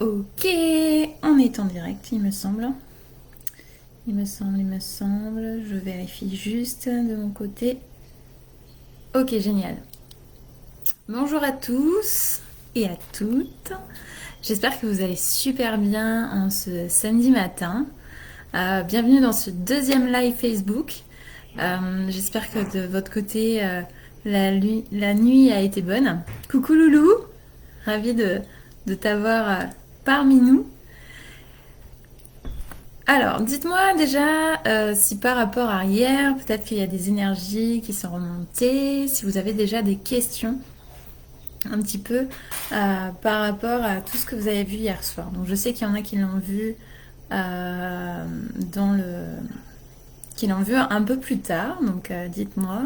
Ok, on est en direct, il me semble. Il me semble. Je vérifie juste de mon côté. Ok, génial. Bonjour à tous et à toutes. J'espère que vous allez super bien en ce samedi matin. Bienvenue dans ce deuxième live Facebook. J'espère que de votre côté, la nuit a été bonne. Coucou Loulou, ravie de t'avoir parmi nous. Alors, dites-moi déjà si par rapport à hier, peut-être qu'il y a des énergies qui sont remontées, si vous avez déjà des questions un petit peu par rapport à tout ce que vous avez vu hier soir. Donc, je sais qu'il y en a qui l'ont vu euh, dans le, qui l'ont vu un peu plus tard. Donc, dites-moi.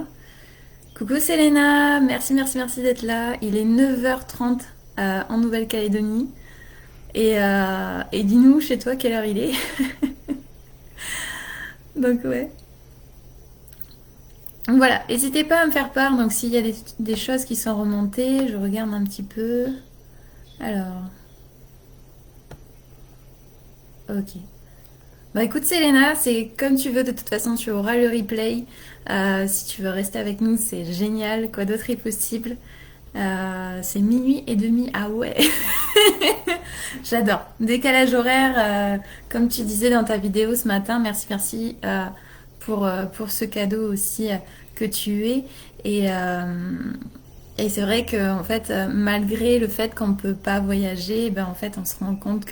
Coucou Selena, merci d'être là. Il est 9h30 en Nouvelle-Calédonie. Et dis-nous chez toi quelle heure il est. Donc ouais. Voilà, n'hésitez pas à me faire part. Donc s'il y a des choses qui sont remontées, je regarde un petit peu. Alors, ok. Bah écoute Selena, c'est comme tu veux. De toute façon, tu auras le replay. Si tu veux rester avec nous, c'est génial. Quoi d'autre est possible? C'est minuit et demi. Ah ouais, j'adore. Décalage horaire, comme tu disais dans ta vidéo ce matin. Merci pour ce cadeau aussi que tu es. Et, et c'est vrai que en fait, malgré le fait qu'on ne peut pas voyager, ben, en fait, on se rend compte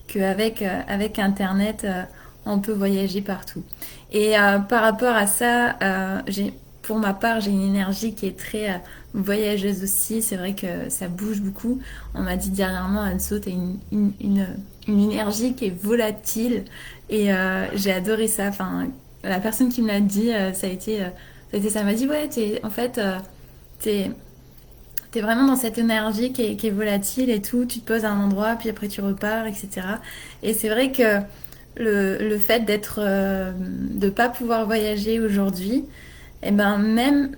qu'avec avec Internet, on peut voyager partout. Et par rapport à ça, pour ma part, j'ai une énergie qui est très voyageuse aussi. C'est vrai que ça bouge beaucoup. On m'a dit dernièrement, Anso, t'as une énergie qui est volatile. Et j'ai adoré ça. Enfin, la personne qui me l'a dit, ça m'a dit, ouais, en fait, t'es t'es vraiment dans cette énergie qui est volatile et tout. Tu te poses à un endroit, puis après tu repars, etc. Et c'est vrai que le fait de pas pouvoir voyager aujourd'hui, et ben même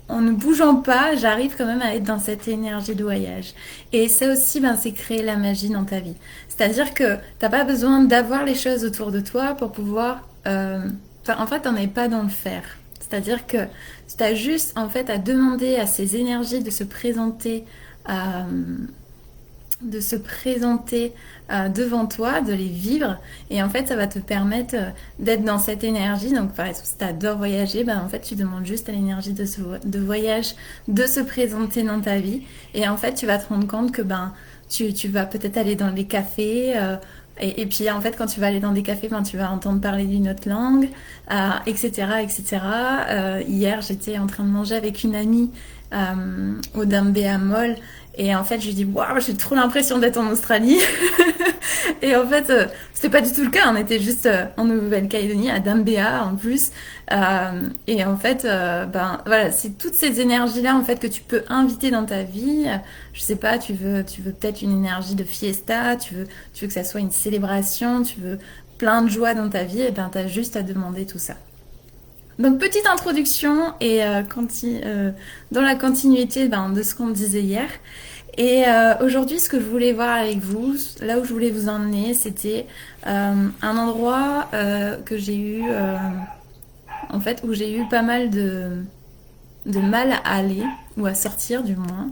en ne bougeant pas, j'arrive quand même à être dans cette énergie de voyage. Et ça aussi, ben, c'est créer la magie dans ta vie. C'est-à-dire que t'as pas besoin d'avoir les choses autour de toi pour pouvoir... en fait, t'en es pas dans le faire. C'est-à-dire que tu as juste en fait à demander à ces énergies euh, de se présenter devant toi, de les vivre. Et en fait, ça va te permettre d'être dans cette énergie. Donc, par exemple, si tu adores voyager, ben, en fait, tu demandes juste à l'énergie de voyage de se présenter dans ta vie. Et en fait, tu vas te rendre compte que ben, tu vas peut-être aller dans les cafés. Et puis, en fait, quand tu vas aller dans des cafés, ben, tu vas entendre parler d'une autre langue, etc., etc. Hier, j'étais en train de manger avec une amie au Dambéa Mall. Et en fait, je lui dis, waouh, j'ai trop l'impression d'être en Australie. Et en fait, c'était pas du tout le cas. On était juste en Nouvelle-Calédonie, à Dambéa en plus. Et en fait, ben voilà, c'est toutes ces énergies-là en fait que tu peux inviter dans ta vie. Je sais pas, tu veux peut-être une énergie de fiesta, tu veux que ça soit une célébration, tu veux plein de joie dans ta vie. Et ben, t'as juste à demander tout ça. Donc petite introduction et dans la continuité ben, de ce qu'on disait hier. Et aujourd'hui, ce que je voulais voir avec vous, là où je voulais vous emmener, c'était un endroit que j'ai eu, en fait, où j'ai eu pas mal de mal à aller, ou à sortir du moins.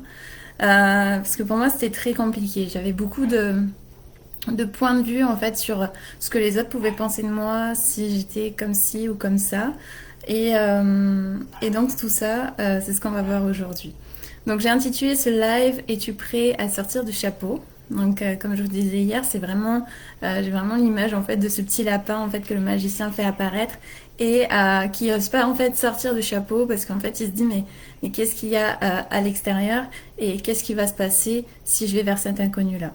Parce que pour moi, c'était très compliqué. J'avais beaucoup de points de vue, en fait, sur ce que les autres pouvaient penser de moi, si j'étais comme ci ou comme ça. Et donc tout ça, c'est ce qu'on va voir aujourd'hui. Donc j'ai intitulé ce live Es-tu prêt à sortir du chapeau? Donc comme je vous disais hier, j'ai vraiment l'image en fait de ce petit lapin en fait que le magicien fait apparaître et qui n'ose pas en fait sortir du chapeau parce qu'en fait il se dit mais qu'est-ce qu'il y a à l'extérieur et qu'est-ce qui va se passer si je vais vers cet inconnu là.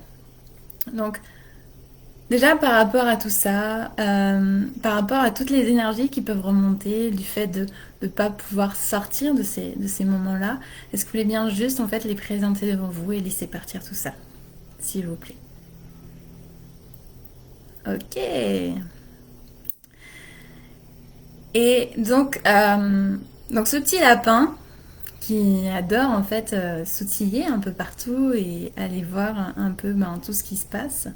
Donc déjà, par rapport à tout ça, par rapport à toutes les énergies qui peuvent remonter, du fait de ne pas pouvoir sortir de ces moments-là, est-ce que vous voulez bien juste en fait les présenter devant vous et laisser partir tout ça, s'il vous plaît? Ok. Et donc ce petit lapin qui adore en fait s'outiller un peu partout et aller voir un peu tout ce qui se passe.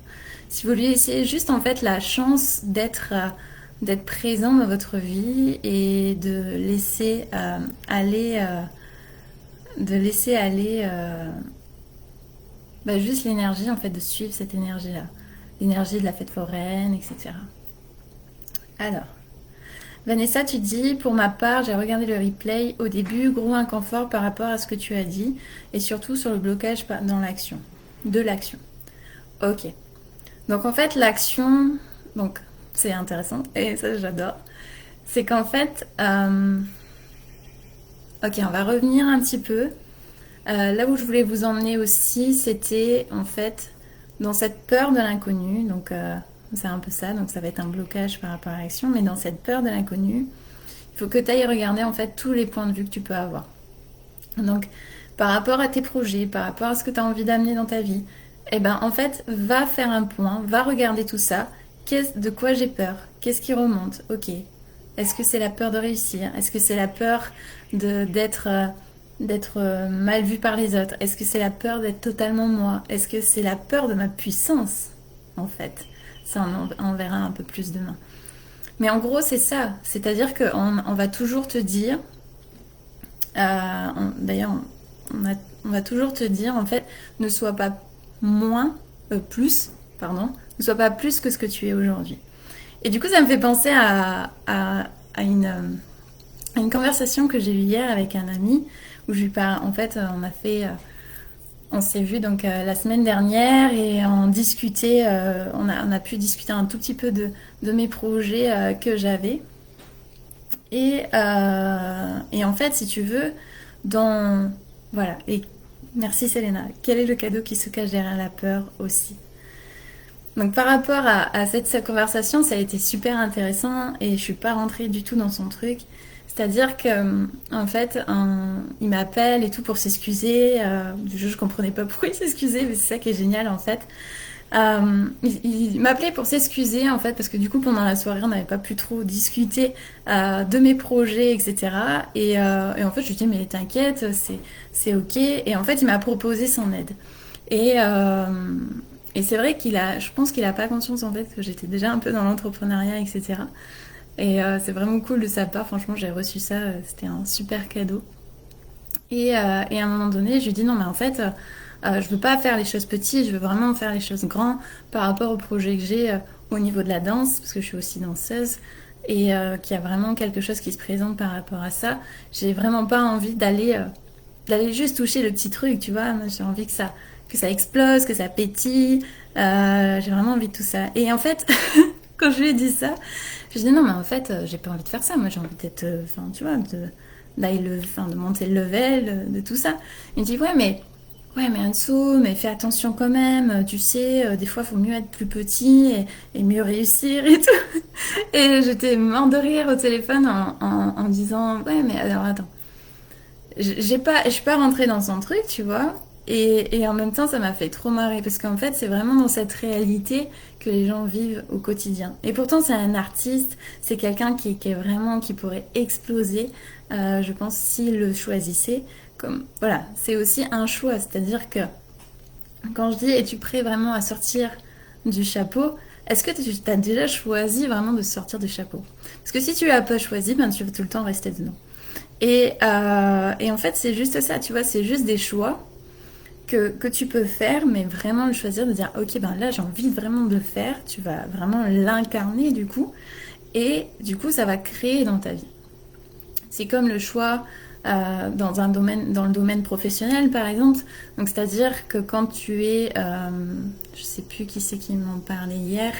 Si vous lui laissez juste en fait la chance d'être présent dans votre vie et de laisser aller juste l'énergie en fait, de suivre cette énergie-là, l'énergie de la fête foraine, etc. Alors, Vanessa, tu dis, pour ma part, j'ai regardé le replay. Au début, gros inconfort par rapport à ce que tu as dit et surtout sur le blocage dans l'action, de l'action. Ok. Donc en fait, l'action, donc c'est intéressant et ça j'adore. C'est qu'en fait, ok, on va revenir un petit peu. Là où je voulais vous emmener aussi, c'était en fait dans cette peur de l'inconnu. Donc c'est un peu ça, donc ça va être un blocage par rapport à l'action, mais dans cette peur de l'inconnu, il faut que tu ailles regarder en fait tous les points de vue que tu peux avoir. Donc par rapport à tes projets, par rapport à ce que tu as envie d'amener dans ta vie, eh ben en fait, va faire un point, va regarder tout ça. De quoi j'ai peur? Qu'est-ce qui remonte? Ok. Est-ce que c'est la peur de réussir? Est-ce que c'est la peur d'être mal vu par les autres? Est-ce que c'est la peur d'être totalement moi? Est-ce que c'est la peur de ma puissance, en fait? Ça, on verra un peu plus demain. Mais en gros, c'est ça. C'est-à-dire qu'on va toujours te dire, d'ailleurs, on va toujours te dire, en fait, ne sois pas plus, pardon, ne sois pas plus que ce que tu es aujourd'hui. Et du coup, ça me fait penser à une conversation que j'ai eue hier avec un ami où je lui parle. En fait, on s'est vu donc la semaine dernière et on a pu discuter un tout petit peu de mes projets que j'avais. Et en fait, si tu veux, voilà. Et merci Selena. Quel est le cadeau qui se cache derrière la peur aussi? Donc par rapport à cette conversation, ça a été super intéressant et je suis pas rentrée du tout dans son truc. C'est-à-dire que en fait, il m'appelle et tout pour s'excuser. Je comprenais pas pourquoi il s'excusait, mais c'est ça qui est génial en fait. Il m'appelait pour s'excuser en fait parce que du coup pendant la soirée on n'avait pas pu trop discuter de mes projets, etc. Et en fait je lui dis mais t'inquiète, c'est ok. Et en fait il m'a proposé son aide. Et, euh, et c'est vrai je pense qu'il a pas conscience en fait que j'étais déjà un peu dans l'entrepreneuriat, etc. C'est vraiment cool de sa part. Franchement, j'ai reçu ça. C'était un super cadeau. Et à un moment donné, je lui dis non, mais en fait, je veux pas faire les choses petites. Je veux vraiment faire les choses grandes par rapport au projet que j'ai au niveau de la danse, parce que je suis aussi danseuse et qu'il y a vraiment quelque chose qui se présente par rapport à ça. J'ai vraiment pas envie d'aller juste toucher le petit truc, tu vois. Moi, j'ai envie que ça explose, que ça pétille. J'ai vraiment envie de tout ça. Et en fait, quand je lui ai dit ça, je lui ai dit non, mais en fait, j'ai pas envie de faire ça. Moi, j'ai envie d'être, enfin, tu vois, de monter le level, de tout ça. Il me dit ouais, mais Anso, mais fais attention quand même. Tu sais, des fois, il faut mieux être plus petit et mieux réussir et tout. Et j'étais mort de rire au téléphone en disant ouais, mais alors attends. Je suis pas rentrée dans son truc, tu vois. Et en même temps, ça m'a fait trop marrer parce qu'en fait, c'est vraiment dans cette réalité que les gens vivent au quotidien. Et pourtant, c'est un artiste, c'est quelqu'un qui est vraiment, qui pourrait exploser, je pense, s'il le choisissait. Comme, voilà, c'est aussi un choix. C'est-à-dire que quand je dis, es-tu prêt vraiment à sortir du chapeau? Est-ce que tu as déjà choisi vraiment de sortir du chapeau? Parce que si tu l'as pas choisi, ben, tu vas tout le temps rester dedans. Et en fait, c'est juste ça, tu vois, c'est juste des choix que tu peux faire, mais vraiment le choisir, de dire, ok, ben là, j'ai envie vraiment de le faire, tu vas vraiment l'incarner du coup, et du coup, ça va créer dans ta vie. C'est comme le choix dans le domaine professionnel, par exemple. Donc, c'est-à-dire que quand tu es, je sais plus qui c'est qui m'en parlait hier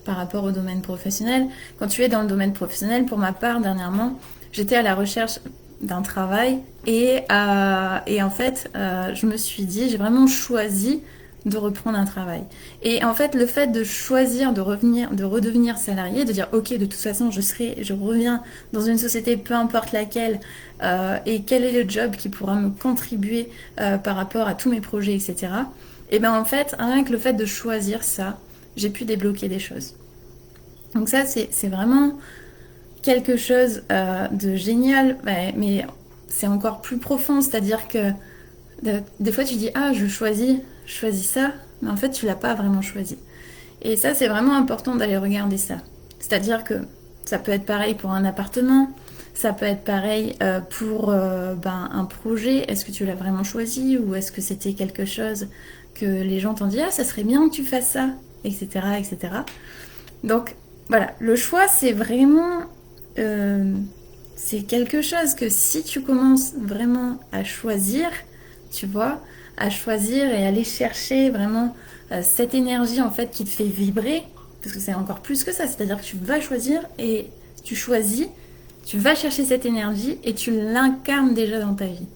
par rapport au domaine professionnel, quand tu es dans le domaine professionnel, pour ma part, dernièrement, j'étais à la recherche d'un travail et en fait je me suis dit, j'ai vraiment choisi de reprendre un travail. Et en fait le fait de choisir de redevenir salarié, de dire ok, de toute façon je reviens dans une société peu importe laquelle, et quel est le job qui pourra me contribuer par rapport à tous mes projets, etc. Et bien en fait rien que le fait de choisir ça, j'ai pu débloquer des choses. Donc ça c'est vraiment quelque chose de génial, mais c'est encore plus profond, c'est-à-dire que des fois tu dis ah je choisis ça, mais en fait tu l'as pas vraiment choisi. Et ça c'est vraiment important d'aller regarder ça. C'est-à-dire que ça peut être pareil pour un appartement, ça peut être pareil pour un projet. Est-ce que tu l'as vraiment choisi ou est-ce que c'était quelque chose que les gens t'ont dit ah ça serait bien que tu fasses ça, etc. etc. Donc voilà, le choix c'est vraiment euh, c'est quelque chose que si tu commences vraiment à choisir, tu vois, à choisir et aller chercher vraiment cette énergie en fait qui te fait vibrer, parce que c'est encore plus que ça, c'est-à-dire que tu vas choisir et tu choisis, tu vas chercher cette énergie et tu l'incarnes déjà dans ta vie.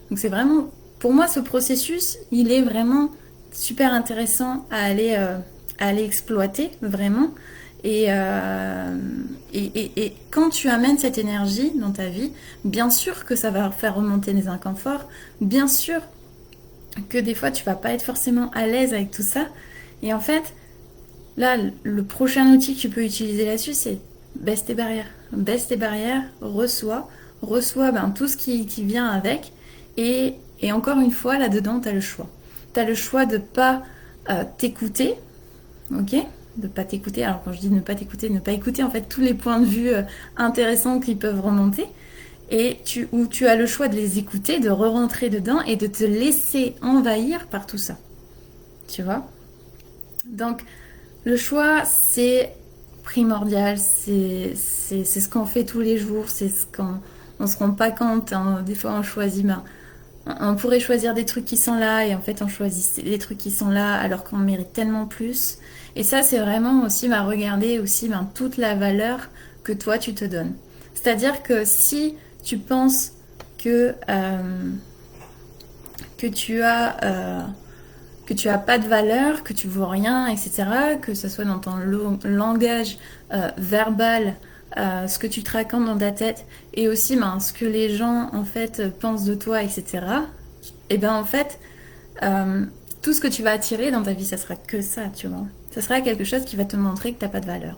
Donc c'est vraiment, pour moi, ce processus, il est vraiment super intéressant à aller exploiter vraiment. Et quand tu amènes cette énergie dans ta vie, bien sûr que ça va faire remonter des inconforts, bien sûr que des fois tu vas pas être forcément à l'aise avec tout ça. Et en fait, là, le prochain outil que tu peux utiliser là-dessus, c'est baisse tes barrières. Baisse tes barrières, reçois tout ce qui vient avec. Et encore une fois, là-dedans, tu as le choix. Tu as le choix de pas t'écouter, ok, de pas t'écouter. Alors quand je dis ne pas t'écouter, ne pas écouter en fait tous les points de vue intéressants qui peuvent remonter. Ou tu as le choix de les écouter, de re-rentrer dedans et de te laisser envahir par tout ça. Tu vois? Donc le choix c'est primordial, c'est ce qu'on fait tous les jours, c'est ce qu'on on se rend pas compte. Hein. Des fois on choisit, on pourrait choisir des trucs qui sont là et en fait on choisit les trucs qui sont là alors qu'on mérite tellement plus. Et ça c'est vraiment aussi regarder aussi toute la valeur que toi tu te donnes. C'est-à-dire que si tu penses que que tu as pas de valeur, que tu vaux rien, etc., que ce soit dans ton langage verbal, ce que tu te racontes dans ta tête, et aussi ce que les gens en fait pensent de toi, etc. Et bien en fait, euh, tout ce que tu vas attirer dans ta vie, ça sera que ça, tu vois. Ça sera quelque chose qui va te montrer que t'as pas de valeur.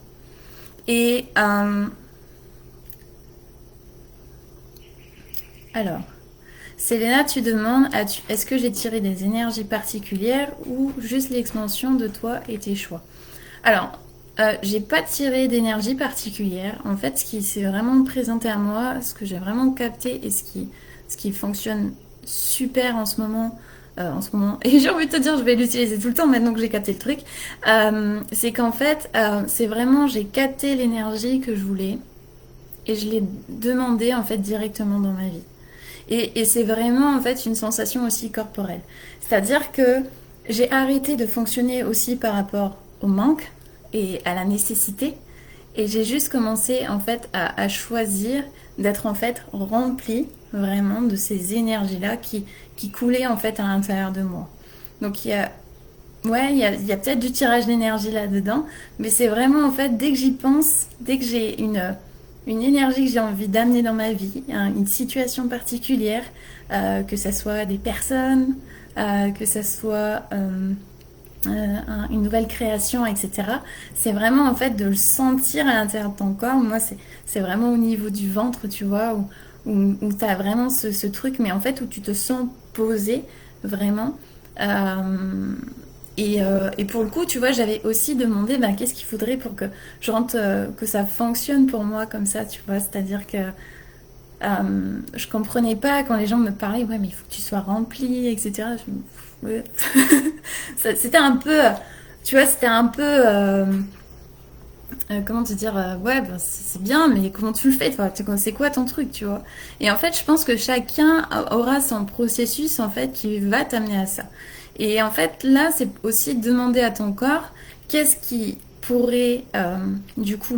Et alors, Selena, tu demandes, est-ce que j'ai tiré des énergies particulières ou juste l'expansion de toi et tes choix? Alors, j'ai pas tiré d'énergie particulière. En fait, ce qui s'est vraiment présenté à moi, ce que j'ai vraiment capté et ce qui fonctionne super en ce moment, et j'ai envie de te dire, je vais l'utiliser tout le temps maintenant que j'ai capté le truc, c'est qu'en fait, c'est vraiment, j'ai capté l'énergie que je voulais et je l'ai demandé en fait directement dans ma vie. Et c'est vraiment en fait une sensation aussi corporelle. C'est-à-dire que j'ai arrêté de fonctionner aussi par rapport au manque et à la nécessité. Et j'ai juste commencé en fait à choisir d'être en fait remplie vraiment de ces énergies-là qui coulaient en fait à l'intérieur de moi. Donc il y a peut-être du tirage d'énergie là-dedans, mais c'est vraiment en fait dès que j'y pense, dès que j'ai une énergie que j'ai envie d'amener dans ma vie, hein, une situation particulière, que ce soit des personnes, que ce soit une nouvelle création, etc. C'est vraiment en fait de le sentir à l'intérieur de ton corps. Moi, c'est vraiment au niveau du ventre, tu vois, où tu as vraiment ce truc, mais en fait où tu te sens posé vraiment. Et pour le coup, tu vois, j'avais aussi demandé qu'est-ce qu'il faudrait pour que je rentre, que ça fonctionne pour moi comme ça, tu vois. C'est-à-dire que je comprenais pas quand les gens me parlaient, ouais, mais il faut que tu sois rempli, etc. Ouais. C'était un peu, tu vois, c'était un peu, comment te dire, ouais, c'est bien, mais comment tu le fais, toi? C'est quoi ton truc, tu vois? Et en fait, je pense que chacun aura son processus, en fait, qui va t'amener à ça. Et en fait, là, c'est aussi demander à ton corps qu'est-ce qui pourrait, du coup,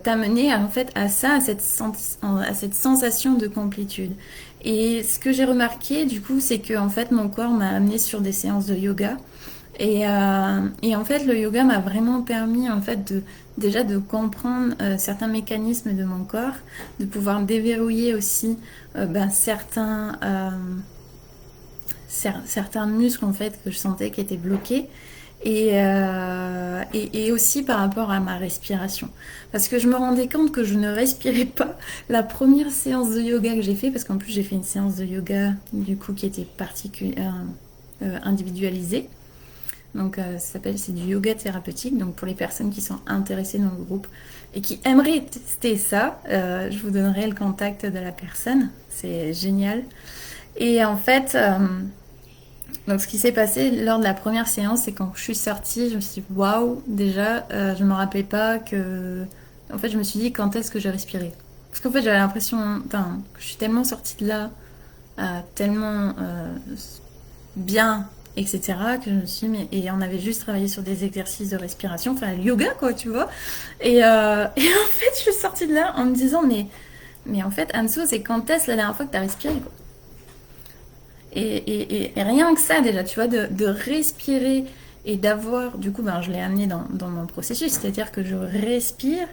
t'amener, en fait, à ça, à cette sensation de complétude. Et ce que j'ai remarqué, du coup, c'est que, en fait, mon corps m'a amené sur des séances de yoga. Et en fait, le yoga m'a vraiment permis en fait déjà de comprendre certains mécanismes de mon corps, de pouvoir déverrouiller aussi certains muscles en fait que je sentais qui étaient bloqués. Et aussi par rapport à ma respiration. Parce que je me rendais compte que je ne respirais pas la première séance de yoga que j'ai fait, parce qu'en plus j'ai fait une séance de yoga du coup qui était individualisée. Donc c'est du yoga thérapeutique. Donc pour les personnes qui sont intéressées dans le groupe et qui aimeraient tester ça, je vous donnerai le contact de la personne. C'est génial. Et en fait, donc ce qui s'est passé lors de la première séance, c'est quand je suis sortie, je me suis dit waouh, déjà, je me rappelais pas que. En fait, je me suis dit quand est-ce que j'ai respiré. Parce qu'en fait, j'avais l'impression, enfin, que je suis tellement sortie de là, tellement bien, etc., que je me suis mis. Et on avait juste travaillé sur des exercices de respiration, enfin, le yoga, quoi, tu vois. Et en fait, je suis sortie de là en me disant, mais en fait, Anso, c'est quand est-ce la dernière fois que tu as respiré, quoi. Et rien que ça, déjà, tu vois, de respirer et d'avoir, du coup, ben, je l'ai amené dans mon processus, c'est-à-dire que je respire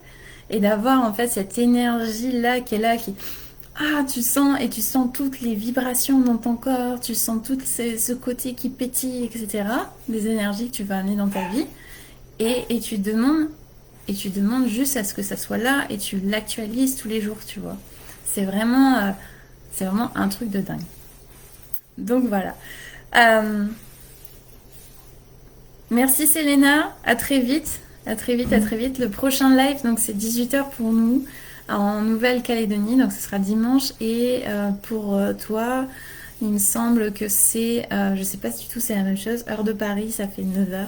et d'avoir, en fait, cette énergie-là qui est là, qui, ah, tu sens, et tu sens toutes les vibrations dans ton corps, tu sens ce côté qui pétille, etc. Des énergies que tu vas amener dans ta vie. Et tu demandes juste à ce que ça soit là et tu l'actualises tous les jours, tu vois. C'est vraiment, euh, c'est vraiment un truc de dingue. Donc voilà. Euh, Merci Selena, à très vite. À très vite, à très vite. Le prochain live, donc c'est 18h pour nous en Nouvelle-Calédonie, donc ce sera dimanche. Et pour toi, il me semble que c'est, je sais pas si du tout c'est la même chose, heure de Paris, ça fait 9h.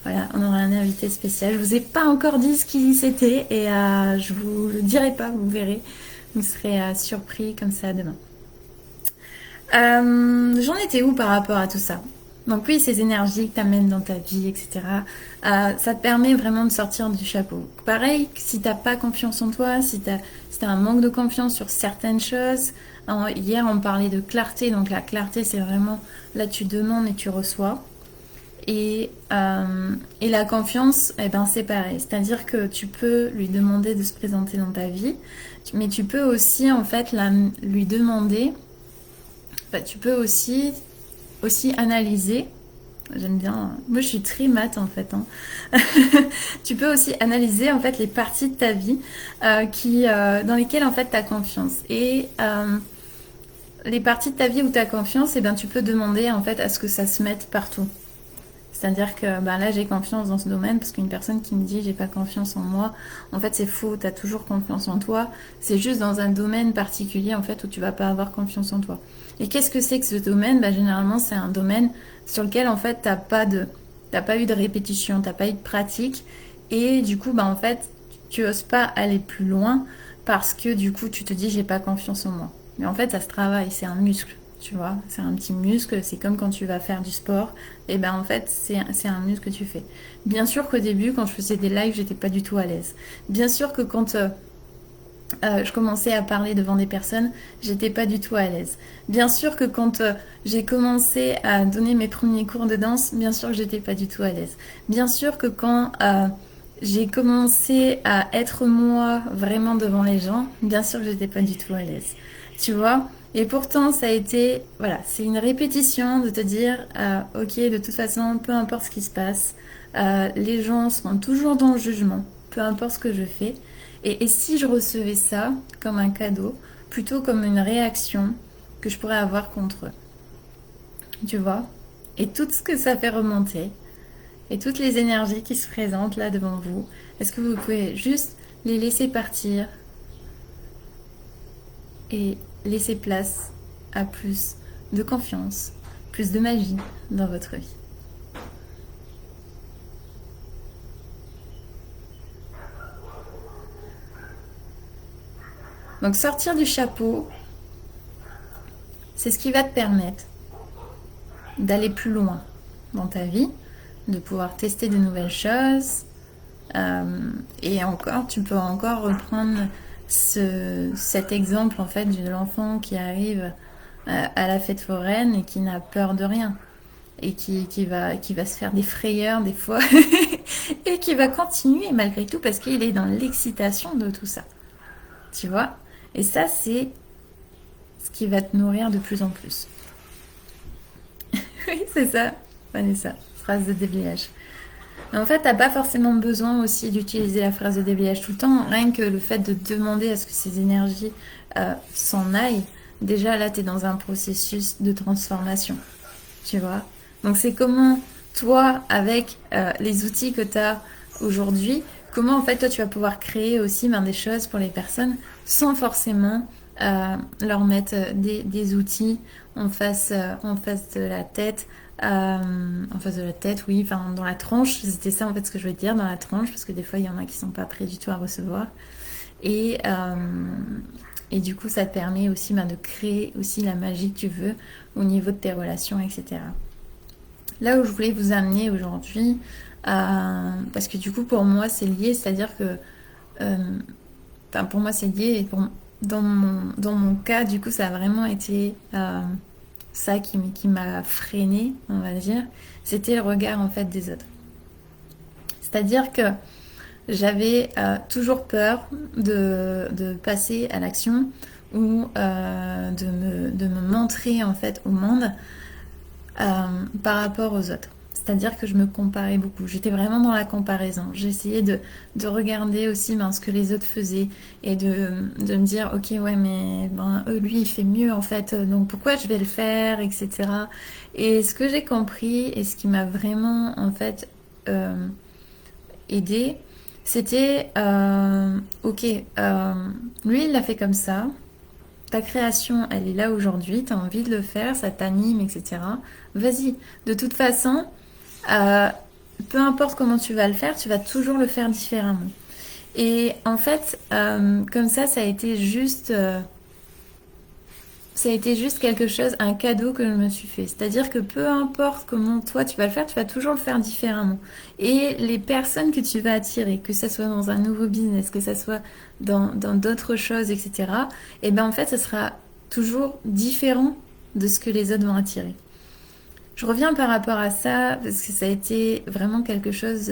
Voilà, on aura un invité spécial. Je vous ai pas encore dit ce qui c'était et je vous le dirai pas, vous verrez. Vous serez surpris comme ça demain. J'en étais où par rapport à tout ça? Donc oui, ces énergies que tu amènes dans ta vie, etc. Ça te permet vraiment de sortir du chapeau. Pareil, si t'as pas confiance en toi, si t'as un manque de confiance sur certaines choses. Hier, on parlait de clarté. Donc la clarté, c'est vraiment là, tu demandes et tu reçois. Et la confiance, eh ben, c'est pareil. C'est-à-dire que tu peux lui demander de se présenter dans ta vie, mais tu peux aussi en fait lui demander. Bah, tu peux aussi analyser. J'aime bien. Moi, je suis très maths en fait, hein. Tu peux aussi analyser en fait les parties de ta vie dans lesquelles en fait tu as confiance. Et les parties de ta vie où tu as confiance, et ben, tu peux demander en fait à ce que ça se mette partout. C'est-à-dire que bah, là, j'ai confiance dans ce domaine parce qu'une personne qui me dit j'ai pas confiance en moi, en fait, c'est faux. Tu as toujours confiance en toi. C'est juste dans un domaine particulier en fait où tu vas pas avoir confiance en toi. Et qu'est-ce que c'est que ce domaine? Bah, généralement, c'est un domaine sur lequel en fait t'as pas eu de répétition, t'as pas eu de pratique, et du coup, bah en fait, tu oses pas aller plus loin parce que du coup, tu te dis j'ai pas confiance en moi. Mais en fait, ça se travaille. C'est un muscle. Tu vois, c'est un petit muscle, c'est comme quand tu vas faire du sport, et ben en fait c'est un muscle que tu fais. Bien sûr qu'au début quand je faisais des lives j'étais pas du tout à l'aise. Bien sûr que quand je commençais à parler devant des personnes, j'étais pas du tout à l'aise. Bien sûr que quand j'ai commencé à donner mes premiers cours de danse, bien sûr que j'étais pas du tout à l'aise. Bien sûr que quand j'ai commencé à être moi vraiment devant les gens, bien sûr que j'étais pas du tout à l'aise. Tu vois? Et pourtant, ça a été, voilà, c'est une répétition de te dire, ok, de toute façon, peu importe ce qui se passe, les gens seront toujours dans le jugement, peu importe ce que je fais. Et si je recevais ça comme un cadeau, plutôt comme une réaction que je pourrais avoir contre eux, tu vois? Et tout ce que ça fait remonter, et toutes les énergies qui se présentent là devant vous, est-ce que vous pouvez juste les laisser partir et laisser place à plus de confiance, plus de magie dans votre vie? Donc sortir du chapeau, c'est ce qui va te permettre d'aller plus loin dans ta vie, de pouvoir tester de nouvelles choses. Et encore, tu peux encore reprendre cet exemple en fait de l'enfant qui arrive à la fête foraine et qui n'a peur de rien et qui va se faire des frayeurs des fois et qui va continuer malgré tout parce qu'il est dans l'excitation de tout ça. Tu vois? Et ça, c'est ce qui va te nourrir de plus en plus. Oui, c'est ça, Vanessa. Phrase de déblayage. Mais en fait, t'as pas forcément besoin aussi d'utiliser la phrase de déblayage tout le temps. Rien que le fait de demander à ce que ces énergies s'en aillent, déjà là, t'es dans un processus de transformation. Tu vois. Donc c'est comment toi, avec les outils que tu as aujourd'hui, comment en fait toi tu vas pouvoir créer aussi des choses pour les personnes sans forcément leur mettre des outils en face de la tête. En face de la tête, oui, enfin dans la tranche, c'était ça en fait ce que je veux dire, dans la tranche, parce que des fois il y en a qui sont pas prêts du tout à recevoir. Et, et du coup, ça te permet aussi de créer aussi la magie que tu veux au niveau de tes relations, etc. Là où je voulais vous amener aujourd'hui, parce que du coup pour moi c'est lié, c'est-à-dire que euh, enfin, pour moi c'est lié et dans mon cas du coup ça a vraiment été ça qui m'a freiné, on va dire, c'était le regard en fait des autres. C'est-à-dire que j'avais toujours peur de passer à l'action ou de me montrer en fait au monde par rapport aux autres. C'est-à-dire que je me comparais beaucoup. J'étais vraiment dans la comparaison. J'essayais de regarder aussi ce que les autres faisaient et de me dire, ok, ouais, mais lui, il fait mieux en fait, donc pourquoi je vais le faire, etc. Et ce que j'ai compris et ce qui m'a vraiment en fait aidé, c'était, ok, lui, il l'a fait comme ça. Ta création, elle est là aujourd'hui, tu as envie de le faire, ça t'anime, etc. Vas-y. De toute façon, euh, peu importe comment tu vas le faire, tu vas toujours le faire différemment. Et en fait, comme ça a été ça a été juste quelque chose, un cadeau que je me suis fait. C'est-à-dire que peu importe comment toi tu vas le faire, tu vas toujours le faire différemment. Et les personnes que tu vas attirer, que ça soit dans un nouveau business, que ça soit dans d'autres choses, etc., et ben en fait, ça sera toujours différent de ce que les autres vont attirer. Je reviens par rapport à ça parce que ça a été vraiment quelque chose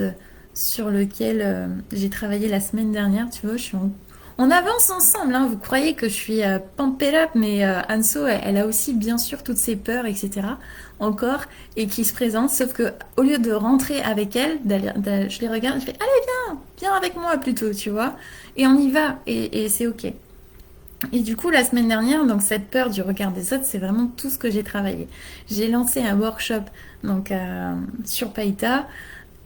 sur lequel j'ai travaillé la semaine dernière. Tu vois, on avance ensemble. Hein. Vous croyez que je suis pumped up, mais Anso, elle a aussi bien sûr toutes ses peurs, etc. encore et qui se présentent. Sauf que au lieu de rentrer avec elle, je les regarde, je fais allez viens avec moi plutôt, tu vois. Et on y va et c'est ok. Et du coup, la semaine dernière, donc cette peur du regard des autres, c'est vraiment tout ce que j'ai travaillé. J'ai lancé un workshop donc sur Païta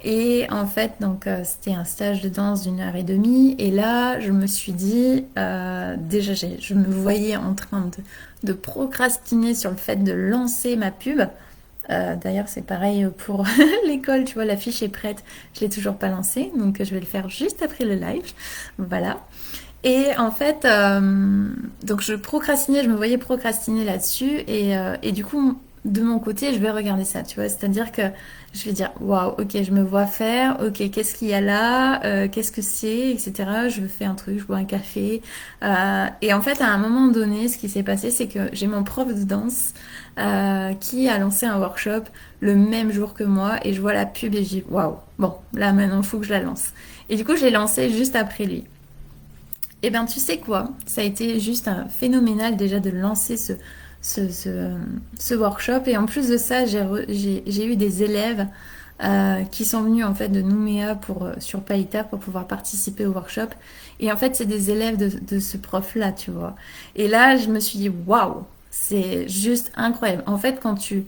et en fait donc c'était un stage de danse d'1 heure et demie et là je me suis dit déjà je me voyais en train de procrastiner sur le fait de lancer ma pub. D'ailleurs c'est pareil pour l'école, tu vois l'affiche est prête, je l'ai toujours pas lancée donc je vais le faire juste après le live, voilà. Et en fait, donc je procrastinais, je me voyais procrastiner là-dessus. Et du coup, de mon côté, je vais regarder ça, tu vois. C'est-à-dire que je vais dire, waouh, ok, je me vois faire, ok, qu'est-ce qu'il y a là, qu'est-ce que c'est, etc. Je fais un truc, je bois un café. Et en fait, à un moment donné, ce qui s'est passé, c'est que j'ai mon prof de danse qui a lancé un workshop le même jour que moi. Et je vois la pub et je dis, waouh, bon, là maintenant, il faut que je la lance. Et du coup, je l'ai lancée juste après lui. Eh bien, tu sais quoi? Ça a été juste un phénoménal déjà de lancer ce, ce, ce workshop. Et en plus de ça, j'ai eu des élèves qui sont venus en fait de Nouméa sur Païta pour pouvoir participer au workshop. Et en fait, c'est des élèves de ce prof-là, tu vois. Et là, je me suis dit, waouh, c'est juste incroyable. En fait, quand tu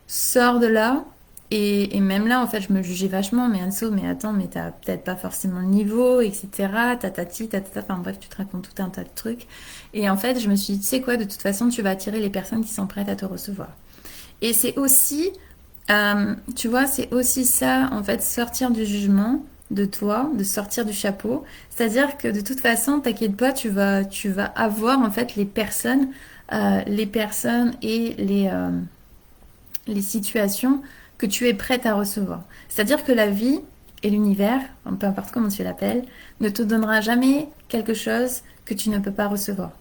sors de là, et même là, en fait, je me jugeais vachement, mais Anso, mais attends, mais t'as peut-être pas forcément le niveau, etc. Tatati, tatata, enfin bref, tu te racontes tout un tas de trucs. Et en fait, je me suis dit, tu sais quoi, de toute façon, tu vas attirer les personnes qui sont prêtes à te recevoir. Et c'est aussi, tu vois, c'est aussi ça, en fait, sortir du jugement de toi, de sortir du chapeau. C'est-à-dire que de toute façon, t'inquiète pas, tu vas avoir, en fait, les personnes et les situations que tu es prête à recevoir. C'est-à-dire que la vie et l'univers, peu importe comment tu l'appelles, ne te donnera jamais quelque chose que tu ne peux pas recevoir.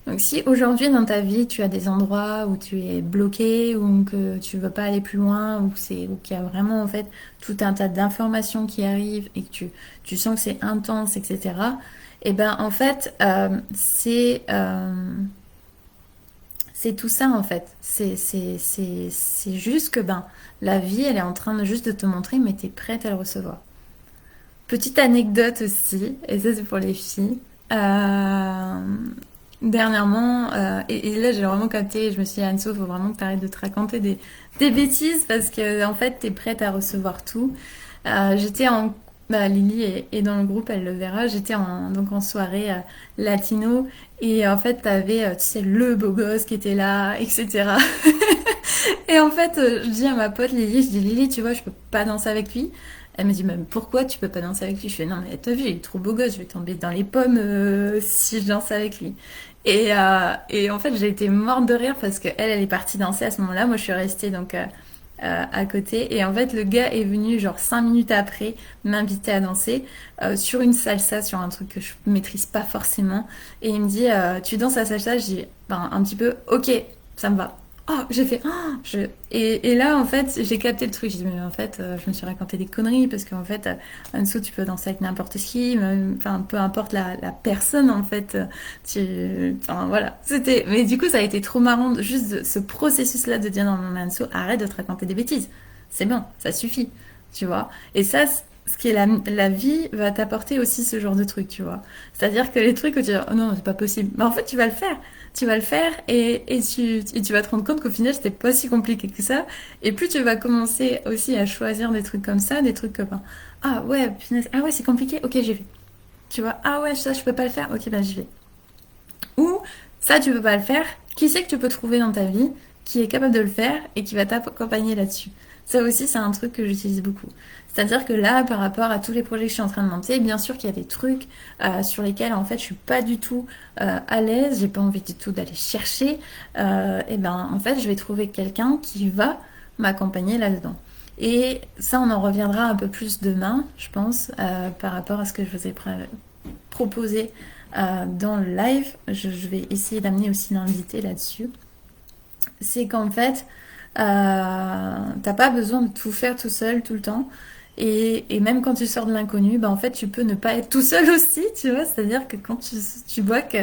Donc si aujourd'hui dans ta vie tu as des endroits où tu es bloqué ou que tu veux pas aller plus loin ou qu'il y a vraiment en fait tout un tas d'informations qui arrivent et que tu sens que c'est intense, etc. Et ben en fait c'est tout ça en fait. C'est juste que ben, la vie, elle est en train de juste de te montrer, mais t'es prête à le recevoir. Petite anecdote aussi, et ça c'est pour les filles. Euh, Dernièrement, et là j'ai vraiment capté, je me suis dit, Anso, faut vraiment que tu arrêtes de te raconter des bêtises parce que en fait, t'es prête à recevoir tout. J'étais en... Bah, Lily est dans le groupe, elle le verra. J'étais donc en soirée latino et en fait, t'avais, tu sais, le beau gosse qui était là, etc. Et en fait, je dis à ma pote Lily, je dis Lily, tu vois, je peux pas danser avec lui. Elle me dit, même pourquoi tu peux pas danser avec lui? Je fais, non, mais t'as vu, il est trop beau gosse, je vais tomber dans les pommes si je danse avec lui. Et en fait, j'ai été morte de rire parce qu'elle, elle est partie danser à ce moment-là. Moi, je suis restée donc à côté. Et en fait, le gars est venu genre 5 minutes après m'inviter à danser sur une salsa, sur un truc que je maîtrise pas forcément. Et il me dit, tu danses à salsa? Je dis, ben, un petit peu, ok, ça me va. Oh, j'ai fait, oh, et là, en fait, j'ai capté le truc. J'ai dit, mais en fait, je me suis raconté des conneries parce qu'en fait, en dessous, tu peux danser avec n'importe qui, enfin, peu importe la personne, en fait. Enfin, voilà. Mais du coup, ça a été trop marrant, juste ce processus-là de dire, non, non, mais Anso, arrête de te raconter des bêtises. C'est bon, ça suffit, tu vois. Et ça, ce qui est la vie va t'apporter aussi ce genre de truc, tu vois. C'est-à-dire que les trucs où tu dis, oh non, c'est pas possible. Mais en fait, tu vas le faire. Tu vas le faire et tu vas te rendre compte qu'au final, c'était pas si compliqué que ça. Et plus tu vas commencer aussi à choisir des trucs comme ça, des trucs comme, ah ouais, punaise, ah ouais, c'est compliqué, ok, j'y vais. Tu vois, ah ouais, ça, je peux pas le faire, ok, bah j'y vais. Ou ça, tu peux pas le faire. Qui c'est que tu peux trouver dans ta vie qui est capable de le faire et qui va t'accompagner là-dessus? Ça aussi, c'est un truc que j'utilise beaucoup. C'est-à-dire que là, par rapport à tous les projets que je suis en train de monter, bien sûr qu'il y a des trucs sur lesquels en fait je suis pas du tout à l'aise, j'ai pas envie du tout d'aller chercher. Et ben en fait, je vais trouver quelqu'un qui va m'accompagner là-dedans. Et ça, on en reviendra un peu plus demain, je pense, par rapport à ce que je vous ai proposé dans le live. Je vais essayer d'amener aussi l'invité là-dessus. C'est qu'en fait, t'as pas besoin de tout faire tout seul tout le temps. Et même quand tu sors de l'inconnu, bah en fait, tu peux ne pas être tout seul aussi, tu vois. C'est-à-dire que quand tu vois que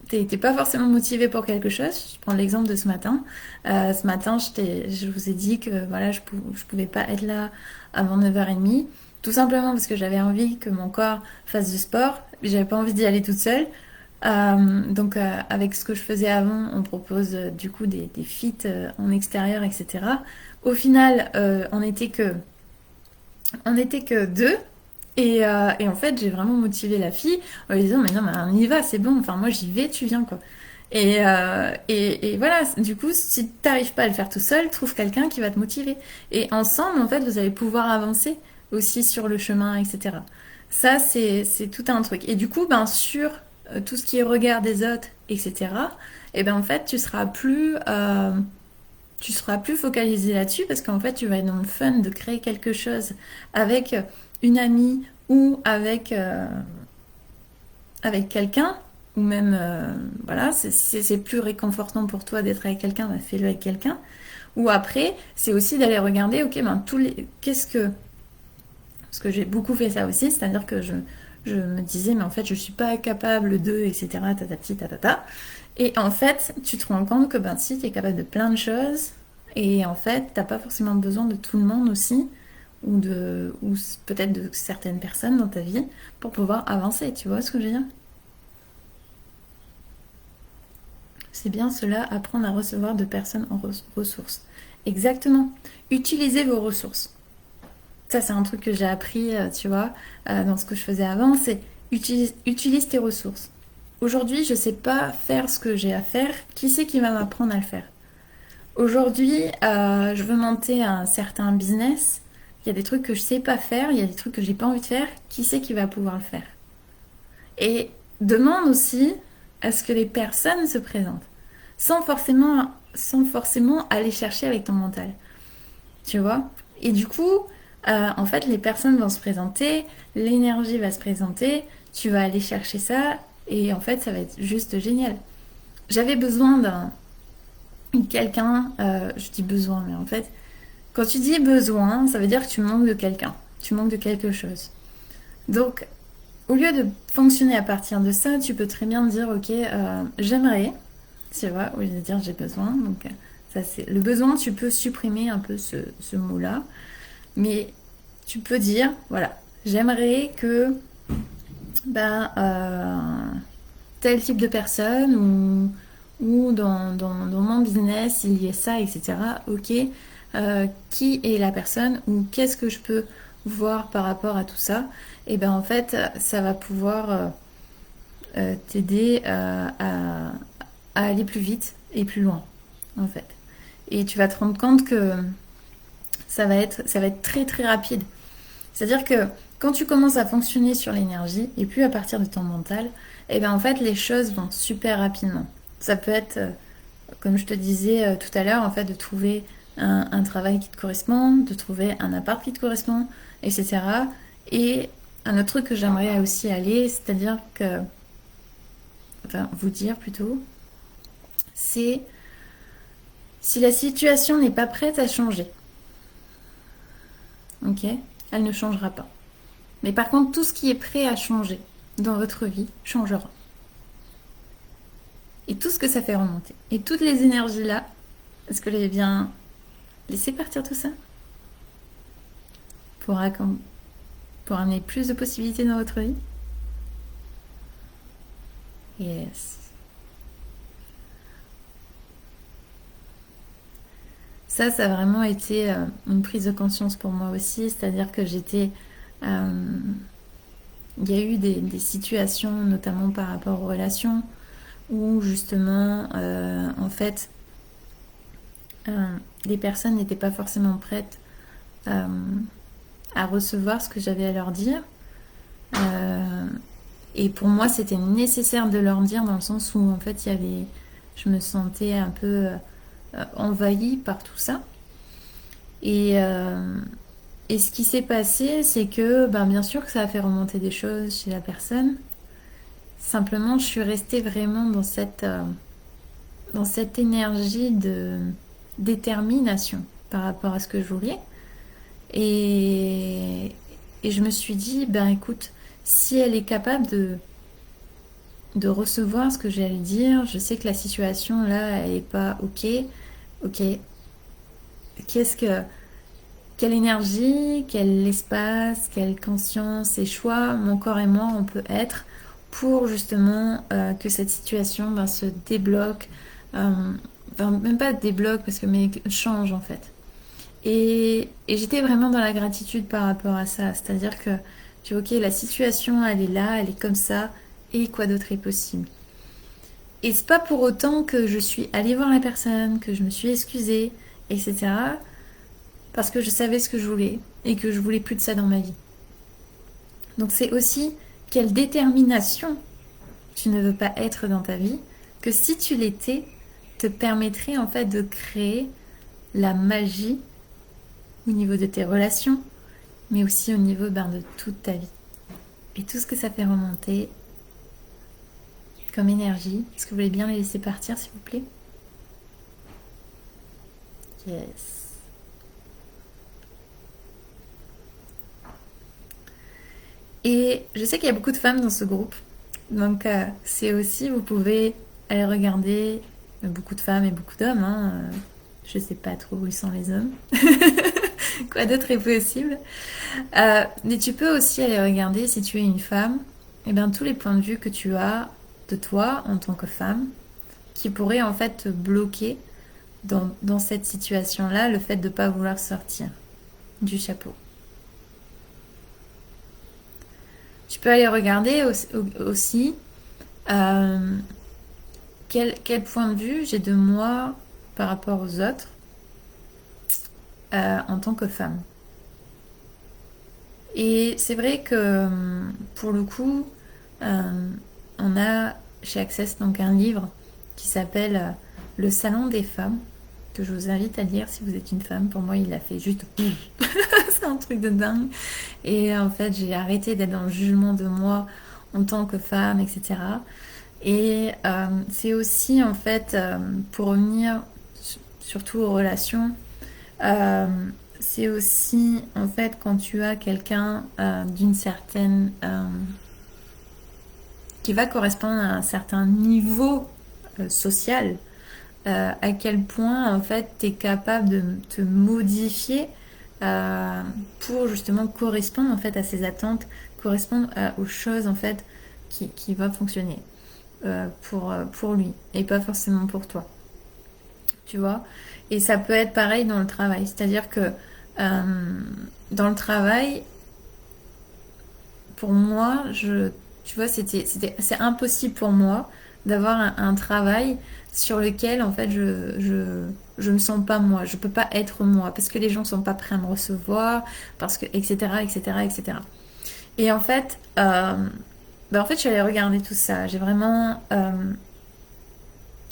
t'es pas forcément motivé pour quelque chose, je prends l'exemple de ce matin. Ce matin, je vous ai dit que voilà, je pouvais pas être là avant 9h30. Tout simplement parce que j'avais envie que mon corps fasse du sport. J'avais pas envie d'y aller toute seule. Donc avec ce que je faisais avant, on propose du coup des feats en extérieur, etc. Au final, on était que deux. Et en fait, j'ai vraiment motivé la fille en lui disant, mais non, mais on y va, c'est bon. Enfin, moi, j'y vais, tu viens, quoi. Et voilà, du coup, si t'arrives pas à le faire tout seul, trouve quelqu'un qui va te motiver. Et ensemble, en fait, vous allez pouvoir avancer aussi sur le chemin, etc. Ça, c'est tout un truc. Et du coup, ben, sur tout ce qui est regard des autres, etc., et ben, en fait, tu seras plus focalisé là-dessus parce qu'en fait, tu vas être dans le fun de créer quelque chose avec une amie ou avec quelqu'un, ou même, voilà, c'est plus réconfortant pour toi d'être avec quelqu'un, bah, fais-le avec quelqu'un. Ou après, c'est aussi d'aller regarder, ok, ben, qu'est-ce que, parce que j'ai beaucoup fait ça aussi, c'est-à-dire que je me disais, mais en fait, je suis pas capable de, etc., tatati, tatata. Et en fait, tu te rends compte que, ben, si, tu es capable de plein de choses, et en fait, t'as pas forcément besoin de tout le monde aussi, ou peut-être de certaines personnes dans ta vie, pour pouvoir avancer, tu vois ce que je veux dire? C'est bien cela, apprendre à recevoir de personnes en ressources. Exactement. Utilisez vos ressources. Ça, c'est un truc que j'ai appris, tu vois, dans ce que je faisais avant, c'est utilise tes ressources. Aujourd'hui, je ne sais pas faire ce que j'ai à faire. Qui c'est qui va m'apprendre à le faire? Aujourd'hui, je veux monter un certain business. Il y a des trucs que je ne sais pas faire, il y a des trucs que j'ai pas envie de faire. Qui c'est qui va pouvoir le faire? Et demande aussi à ce que les personnes se présentent, sans forcément aller chercher avec ton mental. Tu vois? Et du coup, en fait, les personnes vont se présenter, l'énergie va se présenter, tu vas aller chercher ça, et en fait, ça va être juste génial. J'avais besoin d'un quelqu'un, je dis besoin, mais en fait, quand tu dis besoin, ça veut dire que tu manques de quelqu'un, tu manques de quelque chose. Donc, au lieu de fonctionner à partir de ça, tu peux très bien dire, ok, j'aimerais. tu vois, au lieu de dire j'ai besoin. Donc, ça, c'est le besoin, tu peux supprimer un peu ce mot-là. Mais tu peux dire, voilà, j'aimerais que tel type de personne ou dans mon business, il y ait ça, etc. Ok, qui est la personne ou qu'est-ce que je peux voir par rapport à tout ça? Et ben en fait, ça va pouvoir t'aider à aller plus vite et plus loin, en fait. Et tu vas te rendre compte que ça va être très très rapide. C'est-à-dire que quand tu commences à fonctionner sur l'énergie et puis à partir de ton mental, et bien en fait les choses vont super rapidement. Ça peut être, comme je te disais tout à l'heure, en fait de trouver un travail qui te correspond, de trouver un appart qui te correspond, etc. Et un autre truc que j'aimerais aussi aller, c'est-à-dire que, enfin vous dire plutôt, c'est si la situation n'est pas prête à changer, ok, elle ne changera pas. Mais par contre, tout ce qui est prêt à changer dans votre vie changera. Et tout ce que ça fait remonter. Et toutes les énergies là, est-ce que vous avez bien laissé partir tout ça pour, pour amener plus de possibilités dans votre vie? Yes. Ça a vraiment été une prise de conscience pour moi aussi. C'est-à-dire que j'étais... il y a eu des situations, notamment par rapport aux relations, où justement, en fait, les personnes n'étaient pas forcément prêtes euh, à recevoir ce que j'avais à leur dire. Euh, et pour moi, c'était nécessaire de leur dire dans le sens où, en fait, je me sentais un peu envahie par tout ça. Et, euh, et ce qui s'est passé, c'est que, ben, bien sûr que ça a fait remonter des choses chez la personne. Simplement, je suis restée vraiment dans cette énergie de détermination par rapport à ce que je voulais. Et, et je me suis dit, ben écoute, si elle est capable de recevoir ce que j'ai à lui dire, je sais que la situation là, elle est pas ok. Ok, qu'est-ce que, quelle énergie, quel espace, quelle conscience et choix mon corps et moi on peut être pour justement que cette situation ben, se débloque, enfin, même pas débloque parce que mais change en fait. Et j'étais vraiment dans la gratitude par rapport à ça. C'est-à-dire que, tu vois, ok, la situation, elle est là, elle est comme ça, et quoi d'autre est possible. Et c'est pas pour autant que je suis allée voir la personne, que je me suis excusée, etc. Parce que je savais ce que je voulais, et que je voulais plus de ça dans ma vie. Donc c'est aussi quelle détermination tu ne veux pas être dans ta vie, que si tu l'étais, te permettrait en fait de créer la magie au niveau de tes relations, mais aussi au niveau de toute ta vie. Et tout ce que ça fait remonter comme énergie. Est-ce que vous voulez bien les laisser partir, s'il vous plaît? Yes. Et je sais qu'il y a beaucoup de femmes dans ce groupe. Donc c'est aussi, vous pouvez aller regarder beaucoup de femmes et beaucoup d'hommes. Hein. Je sais pas trop où ils sont les hommes. Quoi d'autre est possible. Mais tu peux aussi aller regarder si tu es une femme, et bien tous les points de vue que tu as de toi en tant que femme, qui pourraient en fait te bloquer dans cette situation-là, le fait de ne pas vouloir sortir du chapeau. Tu peux aller regarder aussi quel point de vue j'ai de moi par rapport aux autres en tant que femme. Et c'est vrai que pour le coup, on a chez Access donc un livre qui s'appelle Le Salon des femmes, que je vous invite à lire si vous êtes une femme. Pour moi, il a fait juste... c'est un truc de dingue. Et en fait, j'ai arrêté d'être dans le jugement de moi en tant que femme, etc. Et c'est aussi, en fait, pour revenir surtout aux relations, euh, c'est aussi, en fait, quand tu as quelqu'un d'une certaine... qui va correspondre à un certain niveau social, à quel point en fait tu es capable de te modifier pour justement correspondre en fait à ses attentes, correspondre aux choses en fait qui va fonctionner pour lui et pas forcément pour toi, tu vois. Et ça peut être pareil dans le travail, c'est-à-dire que dans le travail, pour moi, tu vois, c'est impossible pour moi d'avoir un travail sur lequel, en fait, je me sens pas moi. Je peux pas être moi parce que les gens sont pas prêts à me recevoir, parce que, etc., etc., etc. Et en fait, en fait, je suis allée regarder tout ça. J'ai vraiment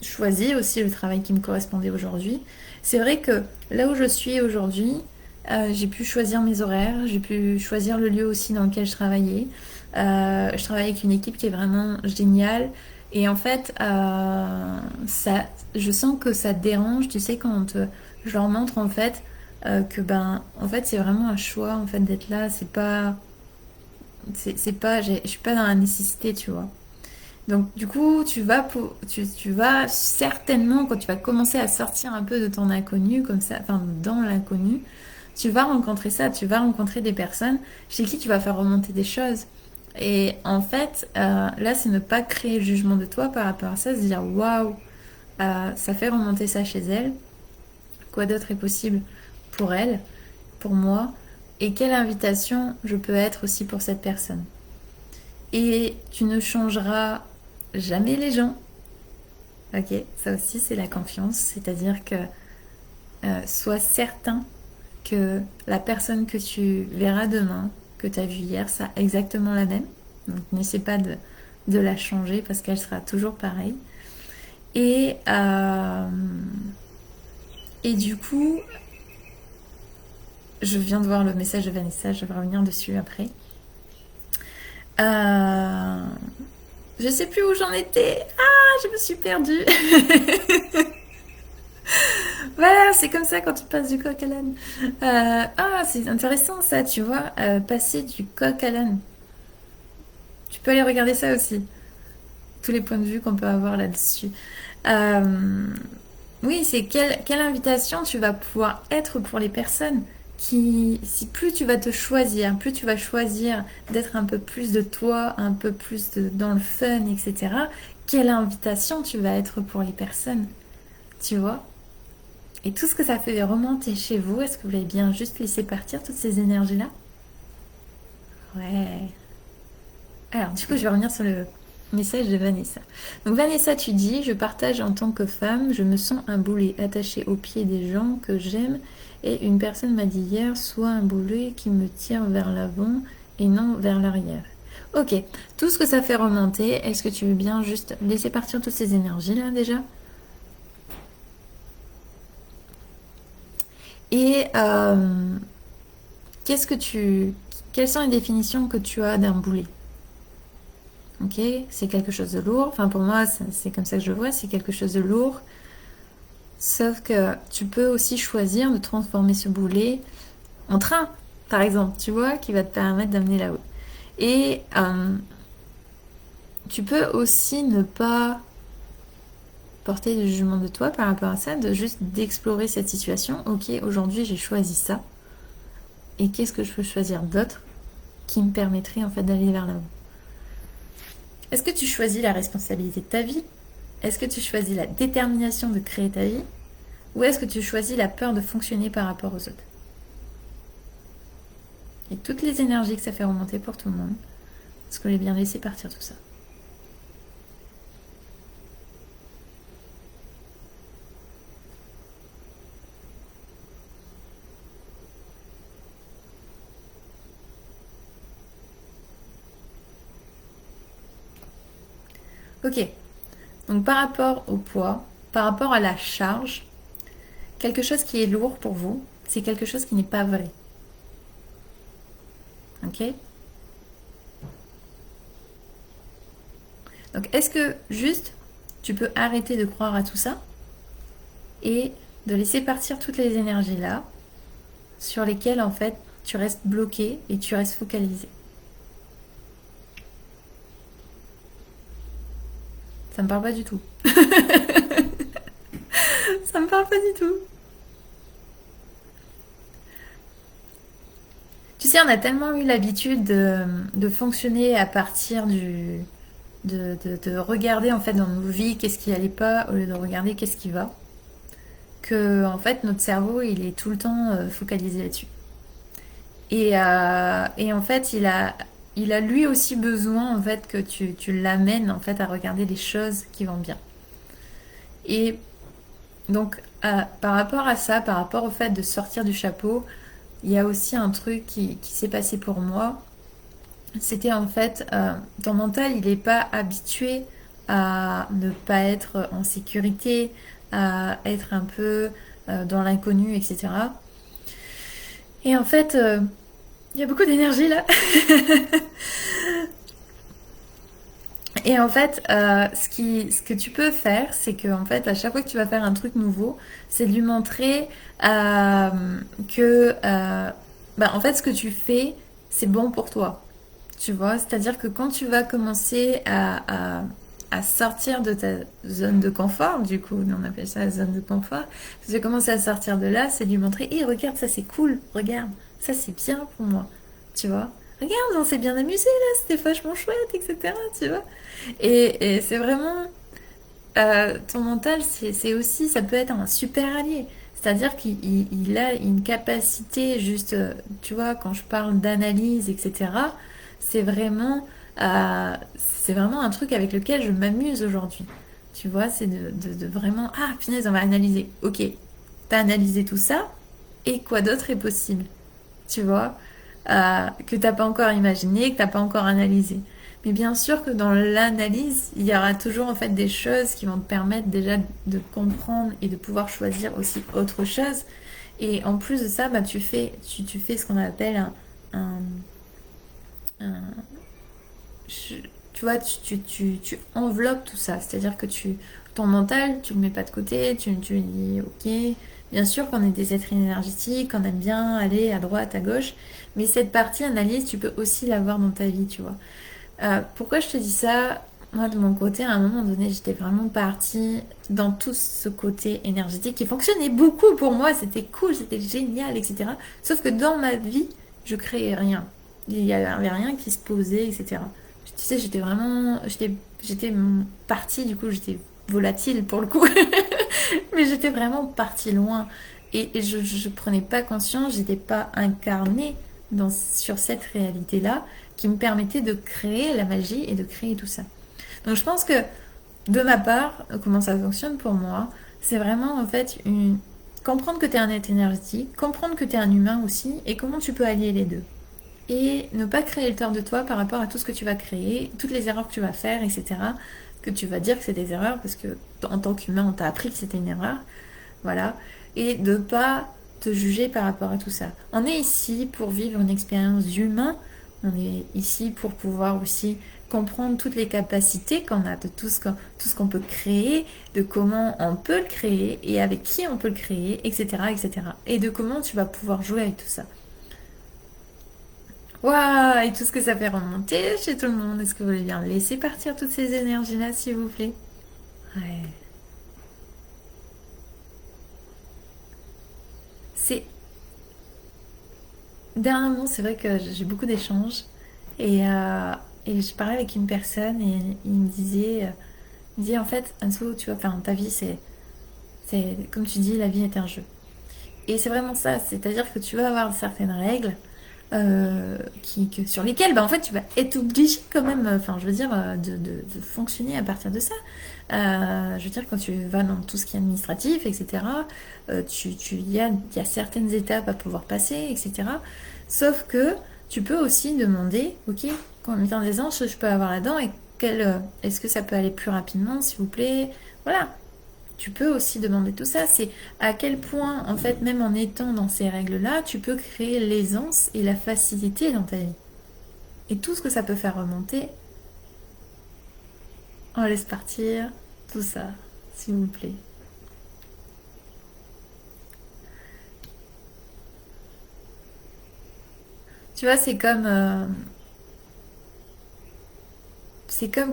choisi aussi le travail qui me correspondait aujourd'hui. C'est vrai que là où je suis aujourd'hui, j'ai pu choisir mes horaires, j'ai pu choisir le lieu aussi dans lequel je travaillais. Je travaille avec une équipe qui est vraiment géniale. Et en fait, je sens que ça te dérange, tu sais, quand je leur montre en fait que en fait, c'est vraiment un choix en fait d'être là. C'est pas, je suis pas dans la nécessité, tu vois. Donc du coup, tu vas certainement, quand tu vas commencer à sortir un peu de ton inconnu, comme ça, enfin dans l'inconnu, tu vas rencontrer ça, tu vas rencontrer des personnes chez qui tu vas faire remonter des choses. Et en fait, là, c'est ne pas créer le jugement de toi par rapport à ça, se dire waouh, ça fait remonter ça chez elle. Quoi d'autre est possible pour elle, pour moi, et quelle invitation je peux être aussi pour cette personne. Et tu ne changeras jamais les gens. Ok, ça aussi c'est la confiance, c'est-à-dire que sois certain que la personne que tu verras demain, que tu as vue hier, sera exactement la même. Donc n'essaie pas de la changer parce qu'elle sera toujours pareille. Et, euh, et du coup, je viens de voir le message de Vanessa, je vais revenir dessus après. Euh, je sais plus où j'en étais. Ah, je me suis perdue. Voilà, c'est comme ça quand tu passes du coq à l'âne. C'est intéressant ça, tu vois, passer du coq à l'âne. Tu peux aller regarder ça aussi, tous les points de vue qu'on peut avoir là-dessus. Euh, oui, c'est quelle invitation tu vas pouvoir être pour les personnes si plus tu vas te choisir, plus tu vas choisir d'être un peu plus de toi, un peu plus dans le fun, etc. Quelle invitation tu vas être pour les personnes, tu vois? Et tout ce que ça fait remonter chez vous, est-ce que vous l'avez bien juste laissé partir toutes ces énergies-là? Ouais. Alors, du coup, je vais revenir sur le message de Vanessa. Donc, Vanessa, tu dis, je partage en tant que femme, je me sens un boulet attaché aux pieds des gens que j'aime. Et une personne m'a dit hier, soit un boulet qui me tire vers l'avant et non vers l'arrière. Ok, tout ce que ça fait remonter, est-ce que tu veux bien juste laisser partir toutes ces énergies-là déjà? Et qu'est-ce que tu... Quelles sont les définitions que tu as d'un boulet? Ok, c'est quelque chose de lourd. Enfin, pour moi, c'est comme ça que je le vois, c'est quelque chose de lourd. Sauf que tu peux aussi choisir de transformer ce boulet en train, par exemple, tu vois, qui va te permettre d'amener là-haut. Et tu peux aussi ne pas porter de jugement de toi par rapport à ça, de juste d'explorer cette situation. Ok, aujourd'hui j'ai choisi ça. Et qu'est-ce que je peux choisir d'autre qui me permettrait en fait d'aller vers là-haut? Est-ce que tu choisis la responsabilité de ta vie? Est-ce que tu choisis la détermination de créer ta vie? Ou est-ce que tu choisis la peur de fonctionner par rapport aux autres? Et toutes les énergies que ça fait remonter pour tout le monde, est-ce qu'on les bien laisser partir tout ça? Ok, donc par rapport au poids, par rapport à la charge, quelque chose qui est lourd pour vous, c'est quelque chose qui n'est pas vrai. Ok? Donc est-ce que juste tu peux arrêter de croire à tout ça et de laisser partir toutes les énergies là sur lesquelles en fait tu restes bloqué et tu restes focalisé? Ça me parle pas du tout. Ça me parle pas du tout. Tu sais, on a tellement eu l'habitude de fonctionner à partir de regarder en fait dans nos vies qu'est-ce qui allait pas au lieu de regarder qu'est-ce qui va, que en fait notre cerveau il est tout le temps focalisé là-dessus. Et en fait il a lui aussi besoin en fait que tu l'amènes en fait à regarder les choses qui vont bien. Et donc par rapport à ça, par rapport au fait de sortir du chapeau, il y a aussi un truc qui s'est passé pour moi. C'était en fait, ton mental, il n'est pas habitué à ne pas être en sécurité, à être un peu dans l'inconnu, etc. Et en fait, il y a beaucoup d'énergie là. Et en fait, ce que tu peux faire, c'est que en fait, à chaque fois que tu vas faire un truc nouveau, c'est de lui montrer euh, que, bah, en fait, ce que tu fais, c'est bon pour toi. Tu vois, c'est-à-dire que quand tu vas commencer à sortir de ta zone de confort, du coup, on appelle ça la zone de confort, tu vas commencer à sortir de là, c'est lui montrer, hé, regarde, ça c'est cool, regarde, ça c'est bien pour moi, tu vois. Regarde, on s'est bien amusé là, c'était vachement chouette, etc. Tu vois. Et c'est vraiment ton mental, c'est aussi, ça peut être un super allié. C'est-à-dire qu'il a une capacité juste, tu vois, quand je parle d'analyse, etc., c'est vraiment, c'est vraiment un truc avec lequel je m'amuse aujourd'hui. Tu vois, c'est de vraiment, ah, punaise, on va analyser. Ok, t'as analysé tout ça, et quoi d'autre est possible? Tu vois, que t'as pas encore imaginé, que t'as pas encore analysé. Mais bien sûr que dans l'analyse, il y aura toujours en fait des choses qui vont te permettre déjà de comprendre et de pouvoir choisir aussi autre chose. Et en plus de ça, bah, tu fais ce qu'on appelle un, un- tu vois, tu enveloppes tout ça. C'est-à-dire que ton mental, tu le mets pas de côté, tu lui dis, ok, bien sûr qu'on est des êtres énergétiques, qu'on aime bien aller à droite, à gauche, mais cette partie analyse, tu peux aussi l'avoir dans ta vie, tu vois. Pourquoi je te dis ça? Moi, de mon côté, à un moment donné, j'étais vraiment partie dans tout ce côté énergétique qui fonctionnait beaucoup pour moi. C'était cool, c'était génial, etc. Sauf que dans ma vie, je créais rien. Il n'y avait rien qui se posait, etc. Tu sais, j'étais vraiment... J'étais partie, du coup, j'étais volatile pour le coup. Mais j'étais vraiment partie loin. Et je prenais pas conscience, j'étais pas incarnée sur cette réalité-là qui me permettait de créer la magie et de créer tout ça. Donc je pense que de ma part, comment ça fonctionne pour moi, c'est vraiment en fait comprendre que tu es un être énergétique, comprendre que tu es un humain aussi et comment tu peux allier les deux. Et ne pas créer le tort de toi par rapport à tout ce que tu vas créer, toutes les erreurs que tu vas faire, etc. Que tu vas dire que c'est des erreurs parce que en tant qu'humain, on t'a appris que c'était une erreur. Voilà. Et de pas te juger par rapport à tout ça. On est ici pour vivre une expérience humaine. On est ici pour pouvoir aussi comprendre toutes les capacités qu'on a, de tout ce qu'on peut créer, de comment on peut le créer et avec qui on peut le créer, etc., etc. Et de comment tu vas pouvoir jouer avec tout ça. Waouh! Et tout ce que ça fait remonter chez tout le monde. Est-ce que vous voulez bien laisser partir toutes ces énergies-là, s'il vous plaît? Ouais. C'est Dernièrement, c'est vrai que j'ai beaucoup d'échanges et je parlais avec une personne et il me disait, en fait, Anso, tu vois, enfin, ta vie, comme tu dis, la vie est un jeu. Et c'est vraiment ça, c'est-à-dire que tu vas avoir certaines règles sur lesquelles, bah, en fait, tu vas être obligé quand même, enfin, je veux dire, de fonctionner à partir de ça. Je veux dire, quand tu vas dans tout ce qui est administratif, etc., il y a certaines étapes à pouvoir passer, etc. Sauf que tu peux aussi demander, ok, combien d'essence je peux avoir là-dedans et est-ce que ça peut aller plus rapidement, s'il vous plaît? Voilà, tu peux aussi demander tout ça. C'est à quel point, en fait, même en étant dans ces règles-là, tu peux créer l'aisance et la facilité dans ta vie. Et tout ce que ça peut faire remonter, on laisse partir tout ça, s'il vous plaît. Tu vois, c'est comme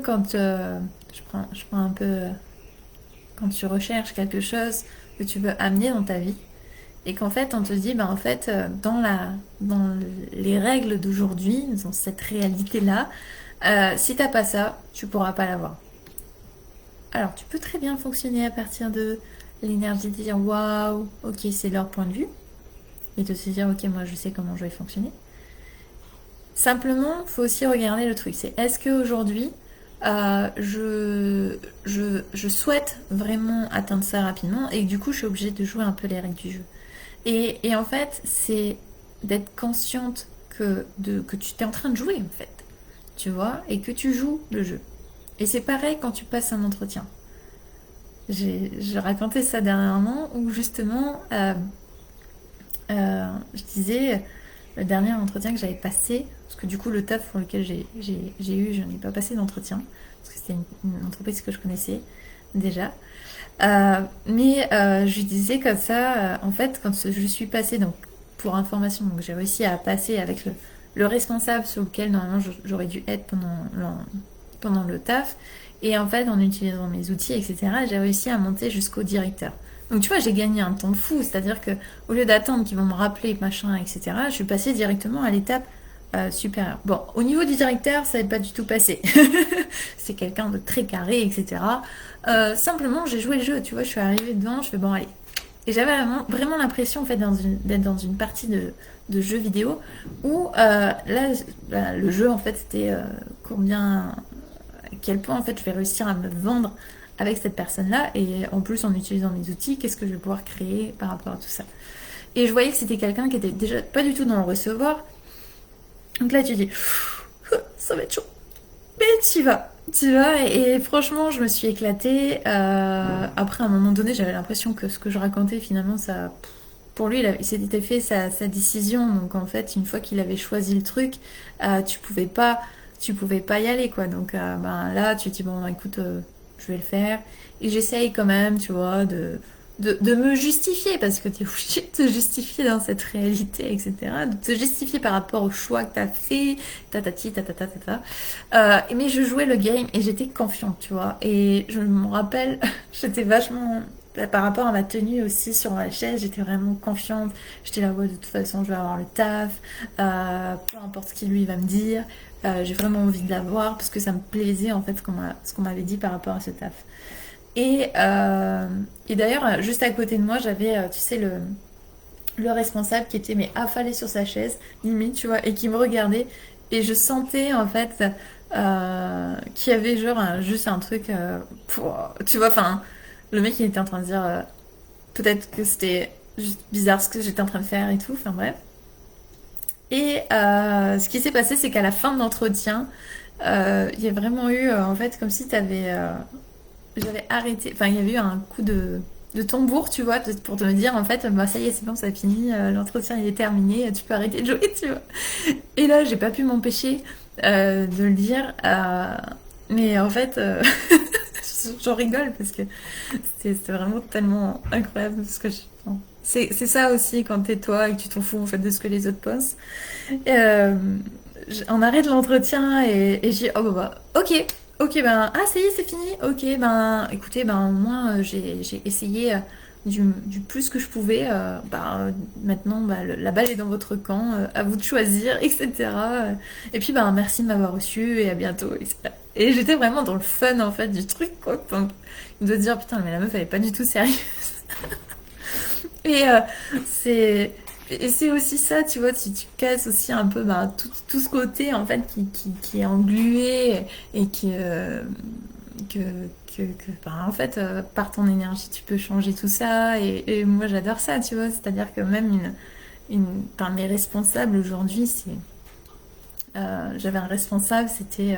quand je prends un peu quand tu recherches quelque chose que tu veux amener dans ta vie et qu'en fait on te dit bah en fait dans les règles d'aujourd'hui, dans cette réalité là, si t'as pas ça, tu pourras pas l'avoir. Alors tu peux très bien fonctionner à partir de l'énergie de dire waouh, ok c'est leur point de vue et de se dire ok moi je sais comment je vais fonctionner. Simplement, il faut aussi regarder le truc. C'est est-ce qu'aujourd'hui, je souhaite vraiment atteindre ça rapidement et du coup, je suis obligée de jouer un peu les règles du jeu. Et en fait, c'est d'être consciente que tu es en train de jouer, en fait. Tu vois, et que tu joues le jeu. Et c'est pareil quand tu passes un entretien. J'ai raconté ça dernièrement où justement, je disais, le dernier entretien que j'avais passé, parce que du coup le taf pour lequel j'ai eu, je n'ai pas passé d'entretien, parce que c'était une entreprise que je connaissais déjà. Mais je lui disais comme ça, en fait, quand je suis passée, donc pour information, donc j'ai réussi à passer avec le responsable sur lequel normalement j'aurais dû être pendant le taf. Et en fait, en utilisant mes outils, etc., j'ai réussi à monter jusqu'au directeur. Donc tu vois, j'ai gagné un temps fou, c'est-à-dire que au lieu d'attendre qu'ils vont me rappeler, machin, etc., je suis passée directement à l'étape supérieure. Bon, au niveau du directeur, ça n'est pas du tout passé. C'est quelqu'un de très carré, etc. Simplement, j'ai joué le jeu, tu vois, je suis arrivée devant, je fais bon, allez. Et j'avais vraiment l'impression en fait d'être dans une partie de jeu vidéo où là, le jeu en fait c'était combien à quel point en fait je vais réussir à me vendre avec cette personne-là et en plus en utilisant mes outils, qu'est-ce que je vais pouvoir créer par rapport à tout ça. Et je voyais que c'était quelqu'un qui était déjà pas du tout dans le recevoir. Donc là tu dis, ça va être chaud. Mais tu vas et franchement je me suis éclatée. Après à un moment donné j'avais l'impression que ce que je racontais finalement ça... Pour lui, il s'était fait sa décision. Donc en fait, une fois qu'il avait choisi le truc, tu pouvais pas y aller quoi. Donc ben, là, tu te dis bon, écoute, je vais le faire. Et j'essaye quand même, tu vois, de me justifier parce que tu es obligé de te justifier dans cette réalité, etc. De te justifier par rapport au choix que tu as fait, tatati, tatata, tatata. Mais je jouais le game et j'étais confiante, tu vois. Et je me rappelle, j'étais vachement par rapport à ma tenue aussi sur ma chaise, j'étais vraiment confiante. J'étais là, ouais, de toute façon, je vais avoir le taf, peu importe ce qu'il lui va me dire. J'ai vraiment envie de l'avoir parce que ça me plaisait en fait ce qu'on m'avait dit par rapport à ce taf. Et, euh, et d'ailleurs, juste à côté de moi, j'avais, tu sais, le responsable qui était mais affalé sur sa chaise, limite, tu vois, et qui me regardait. Et je sentais en fait qu'il y avait genre juste un truc, tu vois, enfin, le mec il était en train de dire peut-être que c'était juste bizarre ce que j'étais en train de faire et tout, enfin bref. Et ce qui s'est passé, c'est qu'à la fin de l'entretien, il y a vraiment eu, en fait, comme si j'avais arrêté, enfin, il y avait eu un coup de tambour, tu vois, pour te me dire, en fait, bah, ça y est, c'est bon, ça a fini, l'entretien il est terminé, tu peux arrêter de jouer, tu vois. Et là, j'ai pas pu m'empêcher de le dire, mais en fait, j'en rigole parce que c'est vraiment tellement incroyable ce que c'est ça aussi quand t'es toi et que tu t'en fous en fait de ce que les autres pensent. Euh, on arrête l'entretien et je dis oh ok ben ah ça y est c'est fini ok ben écoutez ben au moins j'ai essayé du plus que je pouvais maintenant bah, la balle est dans votre camp à vous de choisir etc. Et puis ben merci de m'avoir reçu et à bientôt etc. Et j'étais vraiment dans le fun en fait du truc quoi. Enfin, de dire putain mais la meuf elle est pas du tout sérieuse. Et c'est et c'est aussi ça, tu vois, tu casses aussi un peu bah, tout ce côté en fait qui est englué et que, bah, en fait par ton énergie tu peux changer tout ça et moi j'adore ça, tu vois, c'est-à-dire que même enfin, mes responsables aujourd'hui, j'avais un responsable, c'était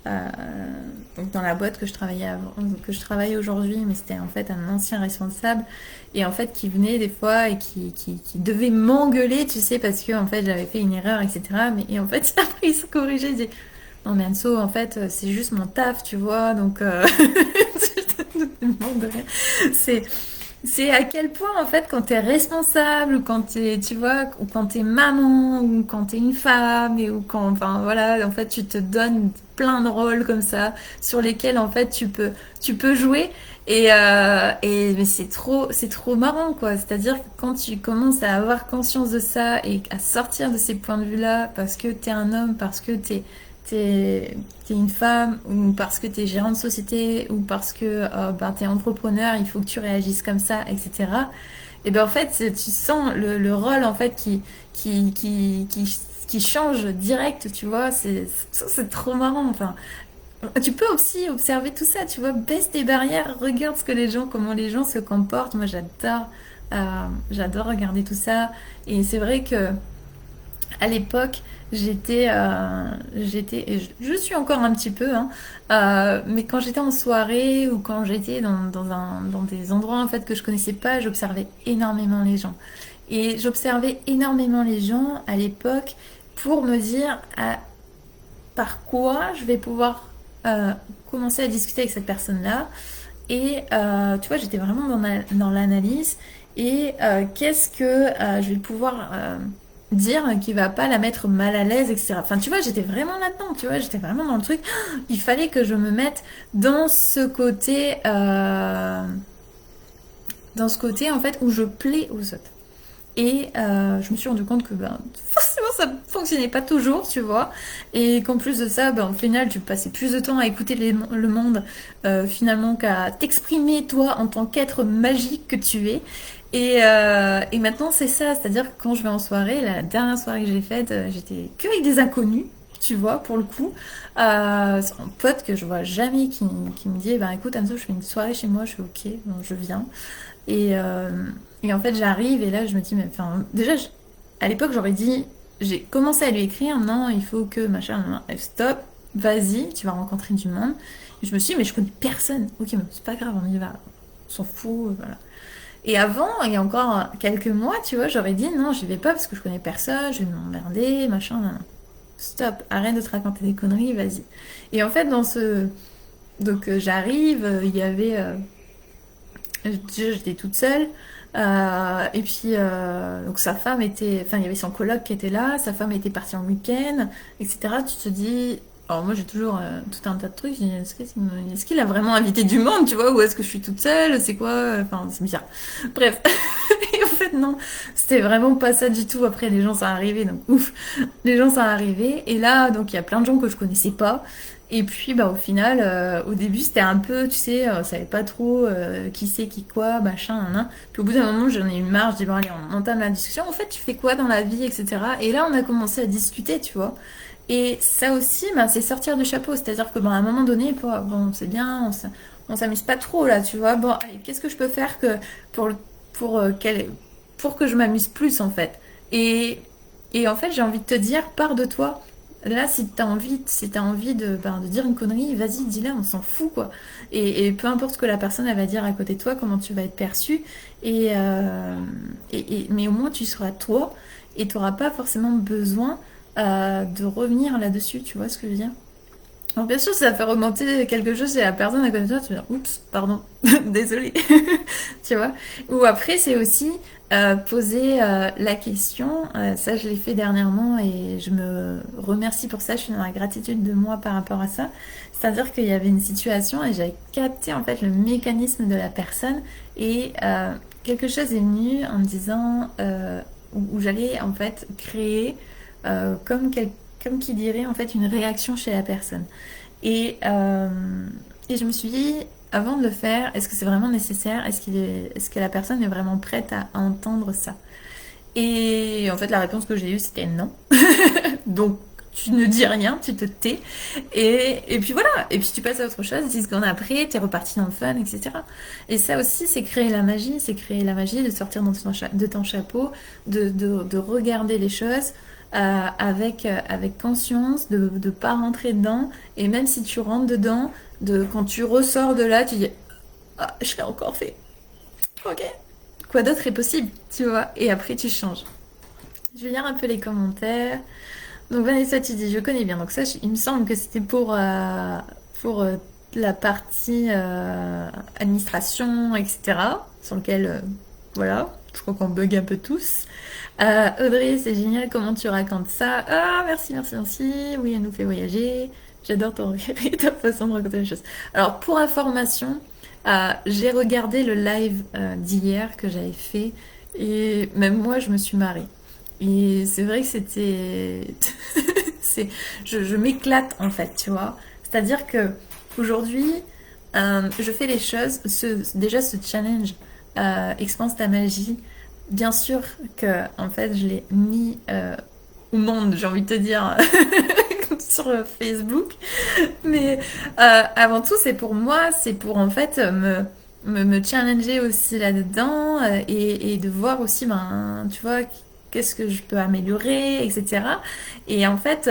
euh, donc dans la boîte que je travaillais avant, que je travaille aujourd'hui, mais c'était en fait un ancien responsable et en fait qui venait des fois et qui devait m'engueuler, tu sais, parce que en fait j'avais fait une erreur, etc. Mais et en fait après il se corrigeait, il disait non mais Anso, en fait c'est juste mon taf, tu vois, donc c'est C'est à quel point, en fait, quand t'es responsable, ou quand t'es, tu vois, ou quand t'es maman, ou quand t'es une femme, et ou quand, enfin, voilà, en fait, tu te donnes plein de rôles comme ça, sur lesquels, en fait, tu peux jouer. Mais c'est trop marrant, quoi. C'est-à-dire que quand tu commences à avoir conscience de ça et à sortir de ces points de vue-là, parce que t'es un homme, parce que t'es, t'es une femme, ou parce que t'es gérant de société, ou parce que ben, t'es entrepreneur, il faut que tu réagisses comme ça, etc. Et ben en fait, tu sens le rôle en fait qui, qui, qui, qui change direct, tu vois. C'est trop marrant. Enfin, tu peux aussi observer tout ça, tu vois. Baisse tes barrières, regarde ce que les gens, comment les gens se comportent. Moi, j'adore regarder tout ça. Et c'est vrai que à l'époque, et je suis encore un petit peu, hein, mais quand j'étais en soirée ou quand j'étais dans des endroits en fait que je connaissais pas, j'observais énormément les gens. Et j'observais énormément les gens à l'époque pour me dire par quoi je vais pouvoir commencer à discuter avec cette personne-là. Et tu vois, j'étais vraiment dans l'analyse. Et qu'est-ce que je vais pouvoir dire qui va pas la mettre mal à l'aise, etc. Enfin, tu vois, j'étais vraiment là-dedans, tu vois, j'étais vraiment dans le truc. Il fallait que je me mette dans ce côté, en fait, où je plais aux autres. Et je me suis rendu compte que ben, forcément ça fonctionnait pas toujours, tu vois. Et qu'en plus de ça, ben, au final, tu passais plus de temps à écouter le monde finalement qu'à t'exprimer toi en tant qu'être magique que tu es. Et maintenant c'est ça, c'est-à-dire que quand je vais en soirée, la dernière soirée que j'ai faite, j'étais que avec des inconnus. Tu vois, pour le coup, c'est un pote que je vois jamais qui me dit, bah écoute, Anso, je fais une soirée chez moi, je fais ok, bon, je viens. Et, euh, et en fait, j'arrive et là, je me dis, mais enfin, déjà, à l'époque, j'aurais dit, j'ai commencé à lui écrire, non, il faut que machin, non, non, stop, vas-y, tu vas rencontrer du monde. Et je me suis dit, mais je connais personne. Ok, mais c'est pas grave, on y va, on s'en fout, voilà. Et avant, il y a encore quelques mois, tu vois, j'aurais dit, non, j'y vais pas parce que je connais personne, je vais m'emmerder, machin, non, non. Stop, arrête de te raconter des conneries, vas-y. Et en fait, donc j'arrive, il y avait déjà, j'étais toute seule. Et puis, donc sa femme était. Enfin, il y avait son coloc qui était là, sa femme était partie en week-end, etc. Tu te dis. Alors, moi, j'ai toujours tout un tas de trucs. Je dis, est-ce qu'il a vraiment invité du monde, tu vois, ou est-ce que je suis toute seule? C'est quoi? Enfin, c'est bizarre. Bref. Et en fait, non, c'était vraiment pas ça du tout. Après, les gens sont arrivés, donc ouf, les gens sont arrivés. Et là, donc, il y a plein de gens que je connaissais pas. Et puis, bah, au final, au début, c'était un peu, tu sais, on savait pas trop qui c'est, qui quoi, machin, nan, nan. Puis au bout d'un moment, j'en ai eu marre, je dis, bon, allez, on entame la discussion. En fait, tu fais quoi dans la vie, etc. Et là, on a commencé à discuter, tu vois. Et ça aussi, bah, c'est sortir du chapeau. C'est-à-dire que, bah, à un moment donné, bon, c'est bien, on s'amuse pas trop, là, tu vois. Bon, allez, qu'est-ce que je peux faire pour, pour, euh, quel- pour que je m'amuse plus, en fait? Et, et en fait, j'ai envie de te dire, pars de toi. Là, si t'as envie de dire une connerie, vas-y, dis-la, on s'en fout, quoi. Et peu importe ce que la personne, elle va dire à côté de toi, comment tu vas être perçu. Mais au moins, tu seras toi et tu n'auras pas forcément besoin de revenir là-dessus, tu vois ce que je veux dire? Alors bien sûr, ça fait remonter quelque chose chez la personne à côté de toi, tu vas dire, oups, pardon, désolé, tu vois. Ou après, c'est aussi poser la question, ça je l'ai fait dernièrement et je me remercie pour ça, je suis dans la gratitude de moi par rapport à ça. C'est-à-dire qu'il y avait une situation et j'avais capté en fait le mécanisme de la personne et quelque chose est venu en me disant où j'allais en fait créer comme qui dirait en fait une réaction chez la personne. Et, euh, et je me suis dit, avant de le faire, est-ce que c'est vraiment nécessaire? Est-ce que la personne est vraiment prête à entendre ça? Et en fait, la réponse que j'ai eue, c'était non. Donc, tu ne dis rien, tu te tais. Et puis voilà. Et puis tu passes à autre chose. 10 secondes après, t'es reparti dans le fun, etc. Et ça aussi, c'est créer la magie. C'est créer la magie de sortir de ton chapeau, de regarder les choses avec conscience, de ne pas rentrer dedans. Et même si tu rentres dedans, quand tu ressors de là, tu dis, ah, je l'ai encore fait. Ok. Quoi d'autre est possible, tu vois? Et après, tu changes. Je vais lire un peu les commentaires. Donc Vanessa, tu dis, je connais bien. Donc ça, il me semble que c'était pour la partie administration, etc. sur lequel, voilà, je crois qu'on bug un peu tous. Audrey, c'est génial comment tu racontes ça. Ah, merci, merci, merci. Oui, elle nous fait voyager. J'adore ton regard et ta façon de raconter les choses. Alors, pour information, j'ai regardé le live d'hier que j'avais fait et même moi, je me suis marrée. Et c'est vrai que c'était... c'est... je m'éclate en fait, tu vois. C'est-à-dire que aujourd'hui, je fais les choses, déjà ce challenge, expanse ta magie. Bien sûr que en fait je l'ai mis au monde, j'ai envie de te dire, sur Facebook. Mais avant tout, c'est pour moi, c'est pour en fait me challenger aussi là-dedans et de voir aussi, ben, tu vois, qu'est-ce que je peux améliorer, etc. Et en fait,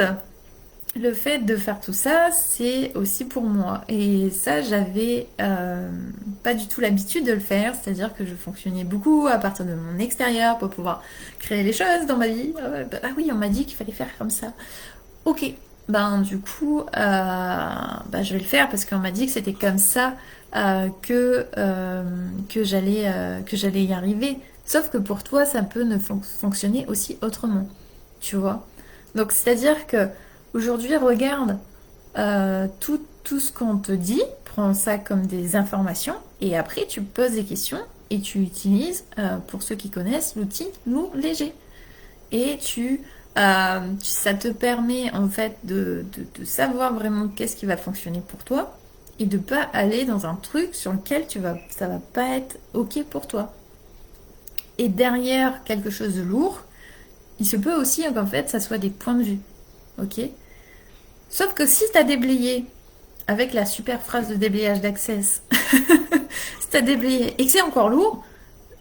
le fait de faire tout ça, c'est aussi pour moi. Et ça, j'avais pas du tout l'habitude de le faire. C'est-à-dire que je fonctionnais beaucoup à partir de mon extérieur pour pouvoir créer les choses dans ma vie. Ah oui, on m'a dit qu'il fallait faire comme ça. Ok, ben du coup, je vais le faire parce qu'on m'a dit que c'était comme ça que j'allais y arriver. Sauf que pour toi, ça peut ne fonctionner aussi autrement, tu vois. Donc c'est-à-dire que aujourd'hui, regarde tout ce qu'on te dit, prends ça comme des informations et après tu poses des questions et tu utilises, pour ceux qui connaissent, l'outil Nous Léger et ça te permet en fait de savoir vraiment qu'est-ce qui va fonctionner pour toi et de pas aller dans un truc sur lequel ça va pas être ok pour toi. Et derrière quelque chose de lourd, il se peut aussi qu'en fait ça soit des points de vue, ok. Sauf que si tu as déblayé avec la super phrase de déblayage d'Access, si tu as déblayé et que c'est encore lourd,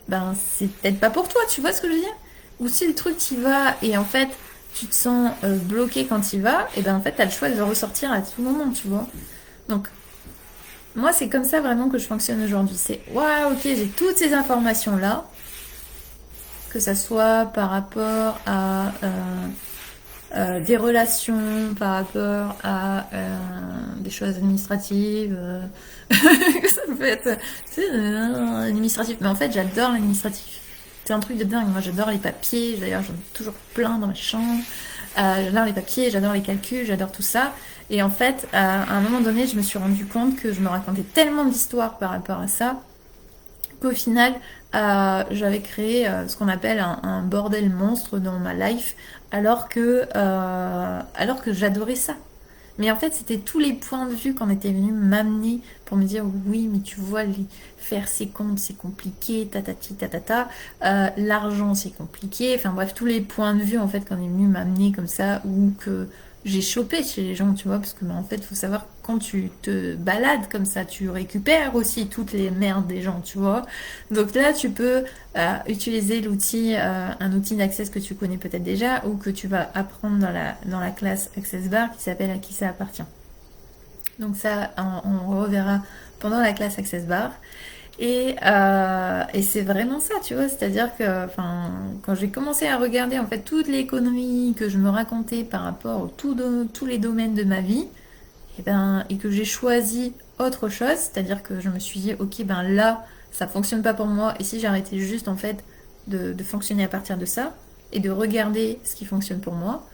ben c'est peut-être pas pour toi, tu vois ce que je veux dire? Ou si le truc t'y va et en fait tu te sens bloqué quand t'y vas, et ben en fait t'as le choix de le ressortir à tout moment, tu vois. Donc moi c'est comme ça vraiment que je fonctionne aujourd'hui. C'est waouh, ok, j'ai toutes ces informations là, que ça soit par rapport à des relations, par rapport à des choses administratives. Ça peut être administratif, mais en fait j'adore l'administratif. C'est un truc de dingue. Moi j'adore les papiers, d'ailleurs j'en ai toujours plein dans ma chambre. J'adore les papiers, j'adore les calculs, j'adore tout ça. Et en fait, à un moment donné, je me suis rendu compte que je me racontais tellement d'histoires par rapport à ça qu'au final, j'avais créé ce qu'on appelle un bordel monstre dans ma life, alors que j'adorais ça. Mais en fait, c'était tous les points de vue qu'on était venu m'amener pour me dire oui, mais tu vois, faire ses comptes, c'est compliqué, tatati, tatata. L'argent, c'est compliqué. Enfin bref, tous les points de vue en fait qu'on est venu m'amener comme ça ou que j'ai chopé chez les gens, tu vois, parce que en fait, il faut savoir quand tu te balades comme ça, tu récupères aussi toutes les merdes des gens, tu vois. Donc là, tu peux utiliser l'outil, un outil d'Access que tu connais peut-être déjà ou que tu vas apprendre dans la classe Access Bar qui s'appelle À qui ça appartient. Donc ça, on reverra pendant la classe Access Bar. Et c'est vraiment ça, tu vois, c'est-à-dire que quand j'ai commencé à regarder en fait toute l'économie que je me racontais par rapport à tous les domaines de ma vie, et que j'ai choisi autre chose, c'est-à-dire que je me suis dit, ok, ben là, ça fonctionne pas pour moi, et si j'arrêtais juste en fait de fonctionner à partir de ça, et de regarder ce qui fonctionne pour moi,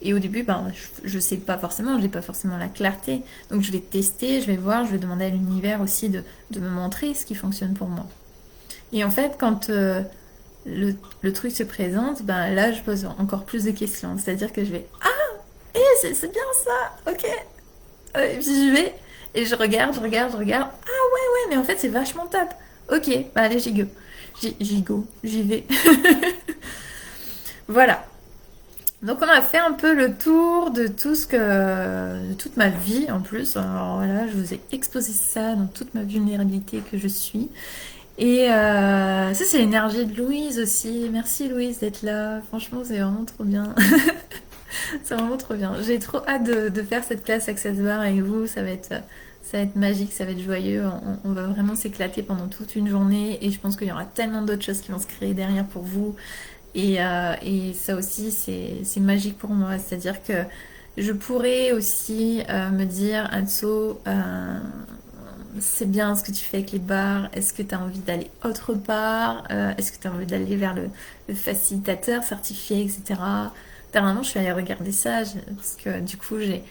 et au début, ben, je sais pas forcément, j'ai pas forcément la clarté. Donc je vais tester, je vais voir, je vais demander à l'univers aussi de me montrer ce qui fonctionne pour moi. Et en fait, quand le truc se présente, ben là, je pose encore plus de questions. C'est-à-dire que je vais, ah, c'est bien ça, ok. Et puis je vais, et je regarde. Ah ouais, mais en fait, c'est vachement top. Ok, bah allez, j'y vais. Voilà. Donc on a fait un peu le tour de de toute ma vie en plus. Alors voilà, je vous ai exposé ça dans toute ma vulnérabilité que je suis. Et ça c'est l'énergie de Louise aussi. Merci Louise d'être là. Franchement c'est vraiment trop bien. C'est vraiment trop bien. J'ai trop hâte de faire cette classe Access Bar avec vous. Ça va être magique, ça va être joyeux. On va vraiment s'éclater pendant toute une journée. Et je pense qu'il y aura tellement d'autres choses qui vont se créer derrière pour vous. Et ça aussi, c'est magique pour moi. C'est-à-dire que je pourrais aussi me dire, Anso, c'est bien ce que tu fais avec les bars? Est-ce que tu as envie d'aller autre part? Est-ce que tu as envie d'aller vers le facilitateur certifié, etc. Dernièrement, je suis allée regarder ça parce que du coup, j'ai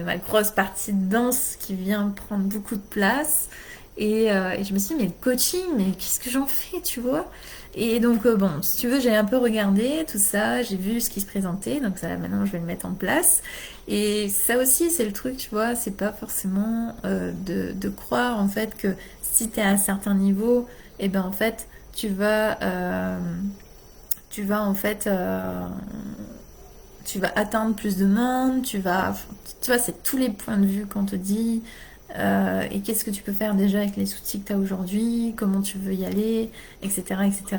ma grosse partie de danse qui vient prendre beaucoup de place. Et je me suis dit, mais le coaching, mais qu'est-ce que j'en fais, tu vois? Et donc, bon, si tu veux, j'ai un peu regardé tout ça, j'ai vu ce qui se présentait, donc ça, maintenant, je vais le mettre en place. Et ça aussi, c'est le truc, tu vois, c'est pas forcément de croire en fait que si tu es à un certain niveau, et ben en fait, tu vas en fait, tu vas atteindre plus de monde, tu vois, c'est tous les points de vue qu'on te dit. Et qu'est-ce que tu peux faire déjà avec les outils que tu as aujourd'hui, comment tu veux y aller, etc., etc.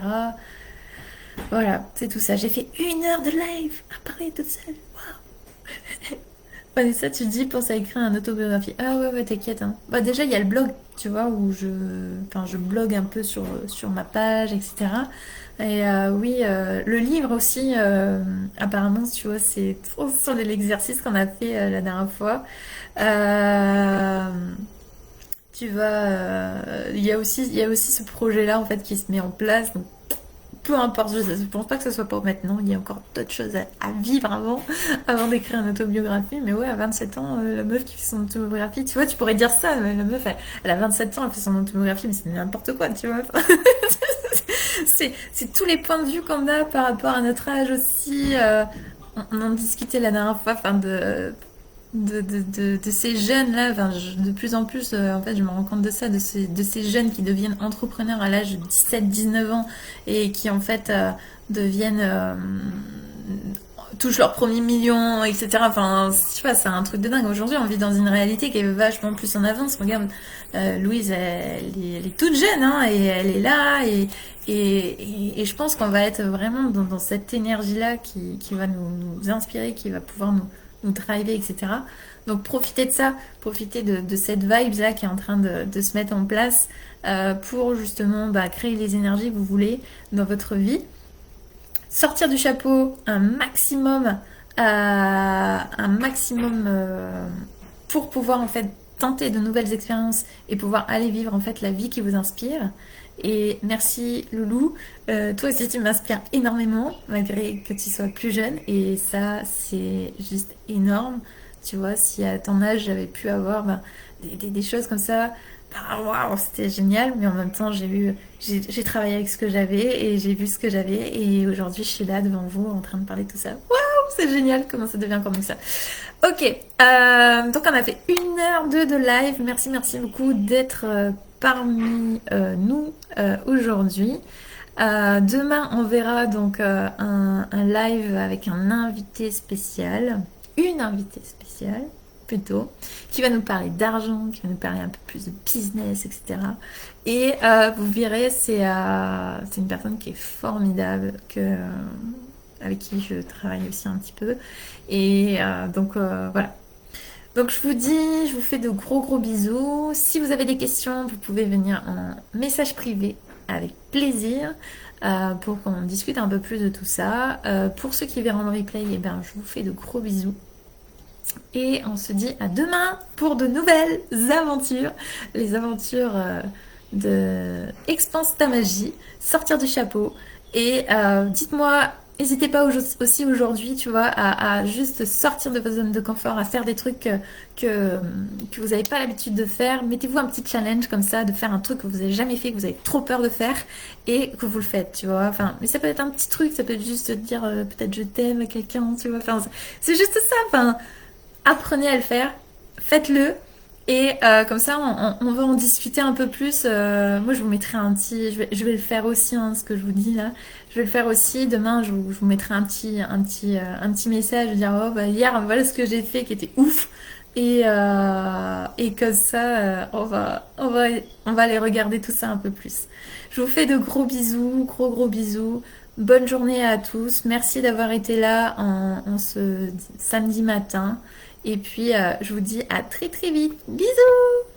Voilà, c'est tout ça. J'ai fait 1 heure de live à parler toute seule. Vanessa, tu dis, pense à écrire une autobiographie. Ah ouais, ouais, t'inquiète, hein. Bah, déjà, il y a le blog, tu vois, où enfin, je blogue un peu sur ma page, etc. Et oui, le livre aussi, apparemment, tu vois, c'est trop sur l'exercice qu'on a fait la dernière fois. Euh, il y a aussi ce projet-là, en fait, qui se met en place. Donc, peu importe, je ne pense pas que ce soit pour maintenant. Il y a encore d'autres choses à vivre avant d'écrire une autobiographie. Mais ouais, à 27 ans, la meuf qui fait son autobiographie, tu vois, tu pourrais dire ça. Mais la meuf, elle a 27 ans, elle fait son autobiographie, mais c'est n'importe quoi, tu vois. C'est tous les points de vue qu'on a par rapport à notre âge aussi. On en discutait la dernière fois, enfin, de ces jeunes-là, enfin, de plus en plus, en fait, je me rends compte de ça, de ces jeunes qui deviennent entrepreneurs à l'âge de 17-19 ans et qui, en fait, deviennent, touchent leur premier million, etc. Enfin, je sais pas, c'est un truc de dingue. Aujourd'hui, on vit dans une réalité qui est vachement plus en avance. Regarde, Louise, elle est toute jeune, hein, et elle est là, et je pense qu'on va être vraiment dans cette énergie-là qui va nous inspirer, qui va pouvoir nous driver, etc. Donc profitez de ça, profitez de cette vibe-là qui est en train de se mettre en place pour justement bah, créer les énergies que vous voulez dans votre vie. Sortir du chapeau un maximum pour pouvoir en fait tenter de nouvelles expériences et pouvoir aller vivre en fait la vie qui vous inspire. Et merci Loulou, toi aussi tu m'inspires énormément malgré que tu sois plus jeune et ça c'est juste énorme. Tu vois, si à ton âge j'avais pu avoir ben, des choses comme ça, bah, waouh, c'était génial, mais en même temps j'ai travaillé avec ce que j'avais et j'ai vu ce que j'avais et aujourd'hui je suis là devant vous en train de parler de tout ça. Waouh, c'est génial, comment ça devient encore mieux que ça. Ok, donc on a fait 1 heure de live. Merci, merci beaucoup d'être parmi nous aujourd'hui. Demain, on verra donc un live avec un invité spécial, une invitée spéciale plutôt, qui va nous parler d'argent, qui va nous parler un peu plus de business, etc. Et vous verrez, c'est une personne qui est formidable, avec qui je travaille aussi un petit peu. Et donc voilà. Donc je vous fais de gros gros bisous. Si vous avez des questions, vous pouvez venir en message privé avec plaisir pour qu'on discute un peu plus de tout ça. Pour ceux qui verront le replay, eh ben, je vous fais de gros bisous. Et on se dit à demain pour de nouvelles aventures. Les aventures de Expanse ta magie, sortir du chapeau. Et dites-moi, n'hésitez pas aussi aujourd'hui, tu vois, à juste sortir de votre zone de confort, à faire des trucs que vous n'avez pas l'habitude de faire. Mettez-vous un petit challenge comme ça, de faire un truc que vous n'avez jamais fait, que vous avez trop peur de faire et que vous le faites, tu vois. Enfin, mais ça peut être un petit truc, ça peut être juste dire peut-être je t'aime à quelqu'un, tu vois. Enfin, c'est juste ça, enfin apprenez à le faire, faites-le. Et comme ça, on va en discuter un peu plus. Moi, je vous mettrai un petit... je vais le faire aussi, hein, ce que je vous dis là. Je vais le faire aussi. Demain, je vous mettrai un petit message. Dire, oh, bah, hier, voilà ce que j'ai fait qui était ouf. Et comme ça, on va aller regarder tout ça un peu plus. Je vous fais de gros bisous, gros gros bisous. Bonne journée à tous. Merci d'avoir été là en ce samedi matin. Et puis, je vous dis à très très vite. Bisous!